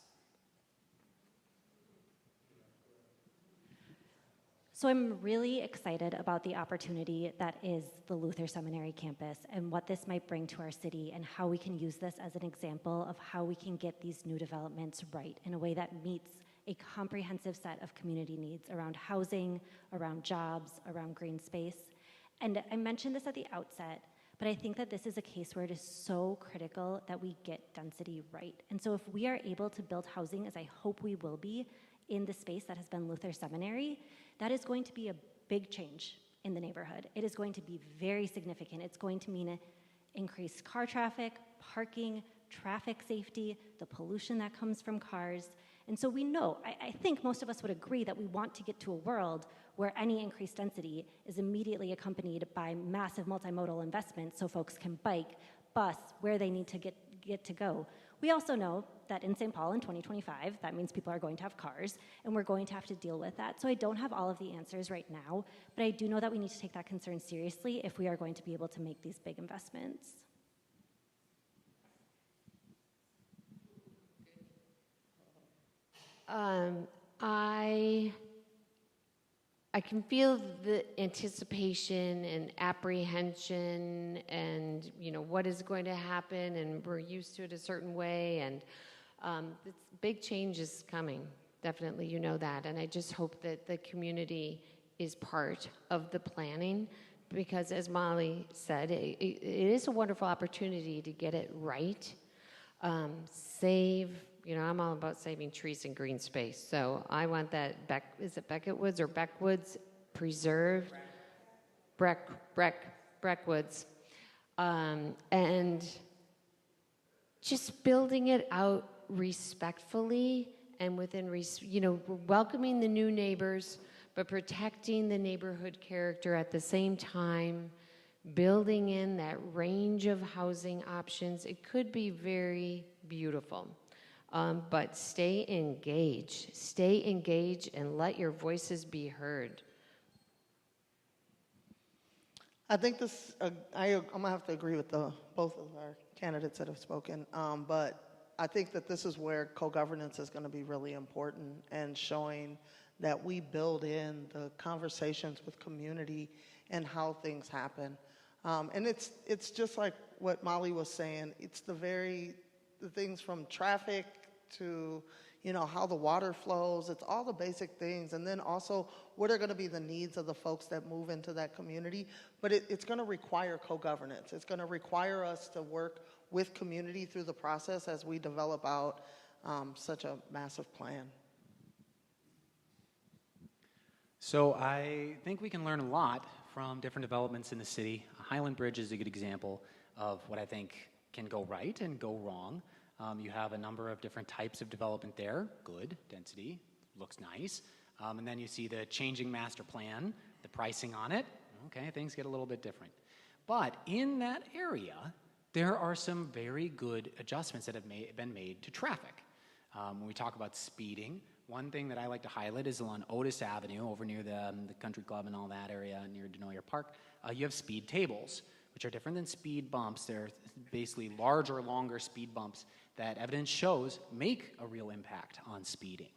So I'm really excited about the opportunity that is the Luther Seminary campus and what this might bring to our city and how we can use this as an example of how we can get these new developments right in a way that meets a comprehensive set of community needs around housing, around jobs, around green space. And I mentioned this at the outset, but I think that this is a case where it is so critical that we get density right. And so if we are able to build housing, as I hope we will be, in the space that has been Luther Seminary, that is going to be a big change in the neighborhood. It is going to be very significant. It's going to mean increased car traffic, parking, traffic safety, the pollution that comes from cars. And so we know, I think most of us would agree that we want to get to a world where any increased density is immediately accompanied by massive multimodal investments so folks can bike, bus, where they need to get to go. We also know that in St. Paul in 2025, that means people are going to have cars, and we're going to have to deal with that. So I don't have all of the answers right now, but I do know that we need to take that concern seriously if we are going to be able to make these big investments. I can feel the anticipation and apprehension and, what is going to happen, and we're used to it a certain way, and this big change is coming. Definitely, you know that, and I just hope that the community is part of the planning, because as Molly said, it is a wonderful opportunity to get it right, save. I'm all about saving trees and green space. So I want that is it Beckett Woods or Beckwoods preserved? Breckwoods. And just building it out respectfully and within, welcoming the new neighbors, but protecting the neighborhood character at the same time, building in that range of housing options. It could be very beautiful. But stay engaged, and let your voices be heard. I think this, I'm gonna have to agree with both of our candidates that have spoken, but I think that this is where co-governance is gonna be really important, and showing that we build in the conversations with community and how things happen. And it's just like what Molly was saying, it's the things from traffic to how the water flows. It's all the basic things, and then also what are going to be the needs of the folks that move into that community. But it's going to require co-governance. It's going to require us to work with community through the process as we develop out such a massive plan. So I think we can learn a lot from different developments in the city. Highland Bridge is a good example of what I think can go right and go wrong. You have a number of different types of development there. Good, density, looks nice. And then you see the changing master plan, the pricing on it. Okay, things get a little bit different. But in that area, there are some very good adjustments that have been made to traffic. When we talk about speeding, one thing that I like to highlight is along Otis Avenue, over near the country club and all that area, near Denoyer Park, you have speed tables, which are different than speed bumps. They're basically larger, longer speed bumps that evidence shows make a real impact on speeding.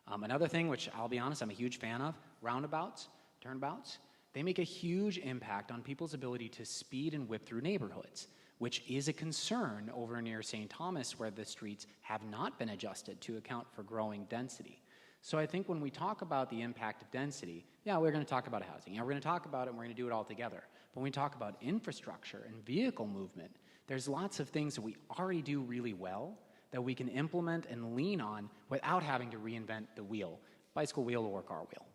Another thing, which I'll be honest, I'm a huge fan of, roundabouts, turnabouts. They make a huge impact on people's ability to speed and whip through neighborhoods, which is a concern over near St. Thomas, where the streets have not been adjusted to account for growing density. So I think when we talk about the impact of density, yeah, we're going to talk about housing. Yeah, we're going to talk about it, and we're going to do it all together. But when we talk about infrastructure and vehicle movement, there's lots of things that we already do really well that we can implement and lean on without having to reinvent the wheel, bicycle wheel or car wheel.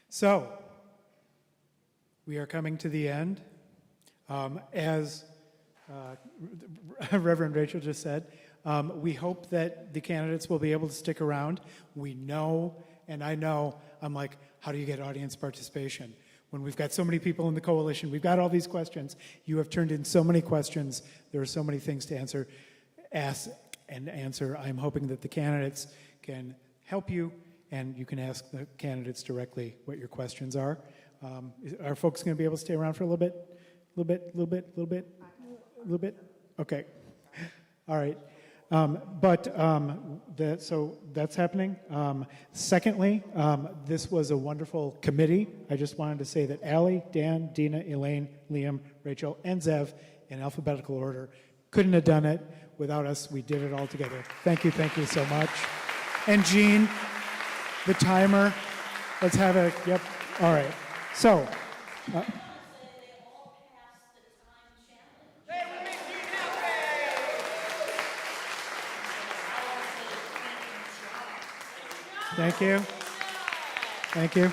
So, we are coming to the end. As Reverend Rachel just said, we hope that the candidates will be able to stick around. We know, and I know, I'm like, how do you get audience participation? When we've got so many people in the coalition, we've got all these questions. You have turned in so many questions. There are so many things to ask and answer. I'm hoping that the candidates can help you, and you can ask the candidates directly what your questions are. Are folks going to be able to stay around for a little bit? A little bit? Okay. All right. So that's happening. Secondly, this was a wonderful committee. I just wanted to say that Allie, Dan, Dina, Elaine, Liam, Rachel, and Zev, in alphabetical order, couldn't have done it without us. We did it all together. Thank you so much. And Jean, the timer. Let's have it. Yep. All right. So. Thank you.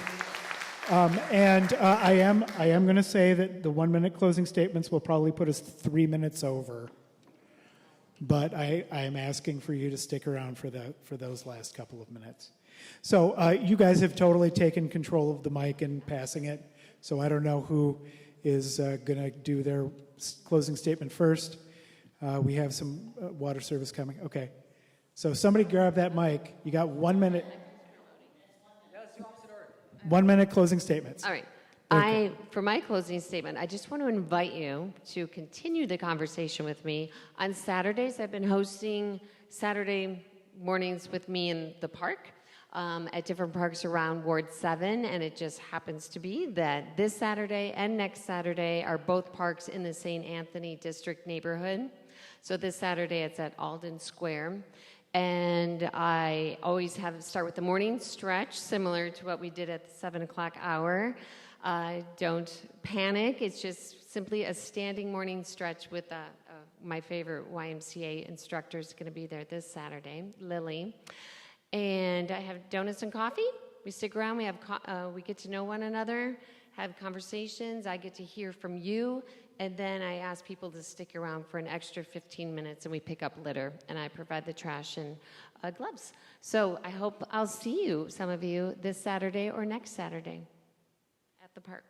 And I am going to say that the 1-minute closing statements will probably put us 3 minutes over. But I am asking for you to stick around for those last couple of minutes. So you guys have totally taken control of the mic and passing it. So I don't know who is going to do their closing statement first. We have some water service coming. Okay. So somebody grab that mic. You got 1 minute. 1 minute closing statements. All right. For my closing statement, I just want to invite you to continue the conversation with me. On Saturdays, I've been hosting Saturday mornings with me in the park at different parks around Ward 7, and it just happens to be that this Saturday and next Saturday are both parks in the St. Anthony District neighborhood. So this Saturday, it's at Alden Square. And I always start with the morning stretch, similar to what we did at the 7 o'clock hour. Don't panic. It's just simply a standing morning stretch with my favorite YMCA instructor is going to be there this Saturday, Lily. And I have donuts and coffee. We stick around. We get to know one another, have conversations. I get to hear from you And then I ask people to stick around for an extra 15 minutes, and we pick up litter, and I provide the trash and gloves. So I hope I'll see you, some of you, this Saturday or next Saturday at the park.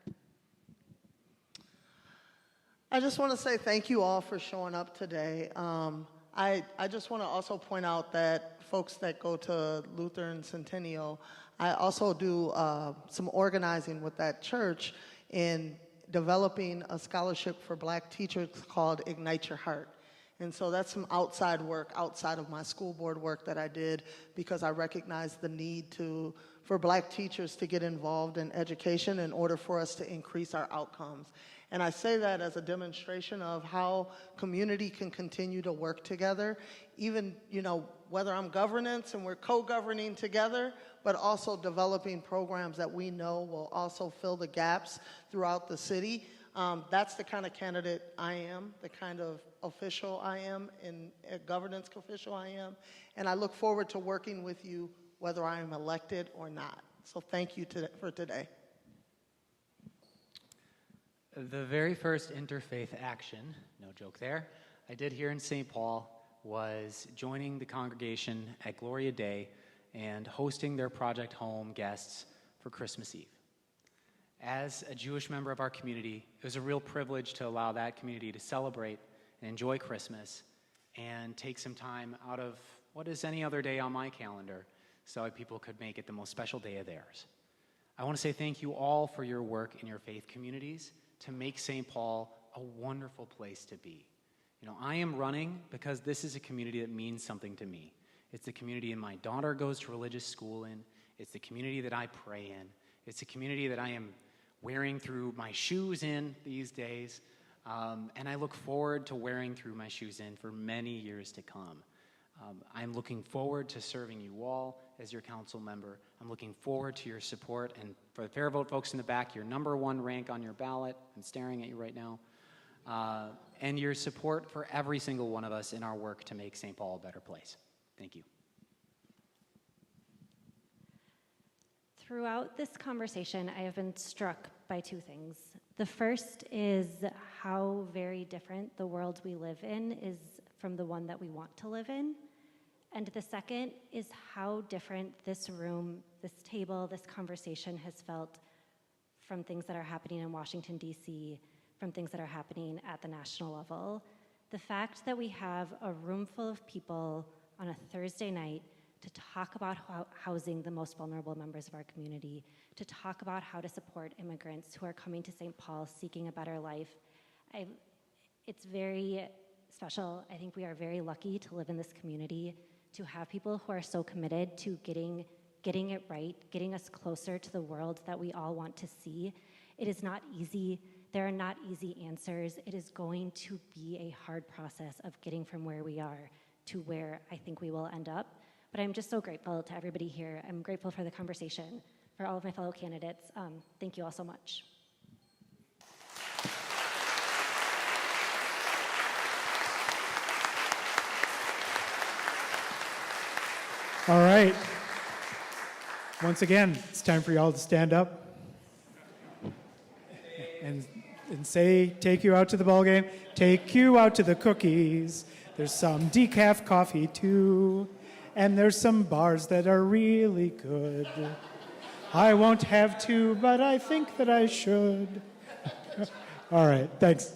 I just want to say thank you all for showing up today. I just want to also point out that folks that go to Lutheran Centennial, I also do some organizing with that church in developing a scholarship for black teachers called Ignite Your Heart. And so that's some outside work, outside of my school board work that I did, because I recognize the need for black teachers to get involved in education in order for us to increase our outcomes. And I say that as a demonstration of how community can continue to work together, even, whether I'm governance and we're co-governing together, but also developing programs that we know will also fill the gaps throughout the city. That's the kind of candidate I am, the kind of official I am, and a governance official I am. And I look forward to working with you whether I am elected or not. So thank you for today. The very first interfaith action, no joke there, I did here in St. Paul was joining the congregation at Gloria Day and hosting their Project Home guests for Christmas Eve. As a Jewish member of our community, it was a real privilege to allow that community to celebrate and enjoy Christmas and take some time out of what is any other day on my calendar so people could make it the most special day of theirs. I want to say thank you all for your work in your faith communities to make St. Paul a wonderful place to be. I am running because this is a community that means something to me. It's the community that my daughter goes to religious school in. It's the community that I pray in. It's the community that I am wearing through my shoes in these days. And I look forward to wearing through my shoes in for many years to come. I'm looking forward to serving you all as your council member. I'm looking forward to your support. And for the Fair Vote folks in the back, your number one rank on your ballot, I'm staring at you right now, and your support for every single one of us in our work to make St. Paul a better place. Thank you. Throughout this conversation, I have been struck by two things. The first is how very different the world we live in is from the one that we want to live in. And the second is how different this room, this table, this conversation has felt from things that are happening in Washington, D.C., from things that are happening at the national level. The fact that we have a room full of people on a Thursday night to talk about housing the most vulnerable members of our community, to talk about how to support immigrants who are coming to St. Paul seeking a better life, it's very special. I think we are very lucky to live in this community, to have people who are so committed to getting it right, getting us closer to the world that we all want to see. It is not easy. There are not easy answers. It is going to be a hard process of getting from where we are to where I think we will end up. But I'm just so grateful to everybody here. I'm grateful for the conversation, for all of my fellow candidates. Thank you all so much. All right. Once again, it's time for y'all to stand up and say, take you out to the ball game, take you out to the cookies. There's some decaf coffee too, and there's some bars that are really good. I won't have to, but I think that I should. All right, thanks.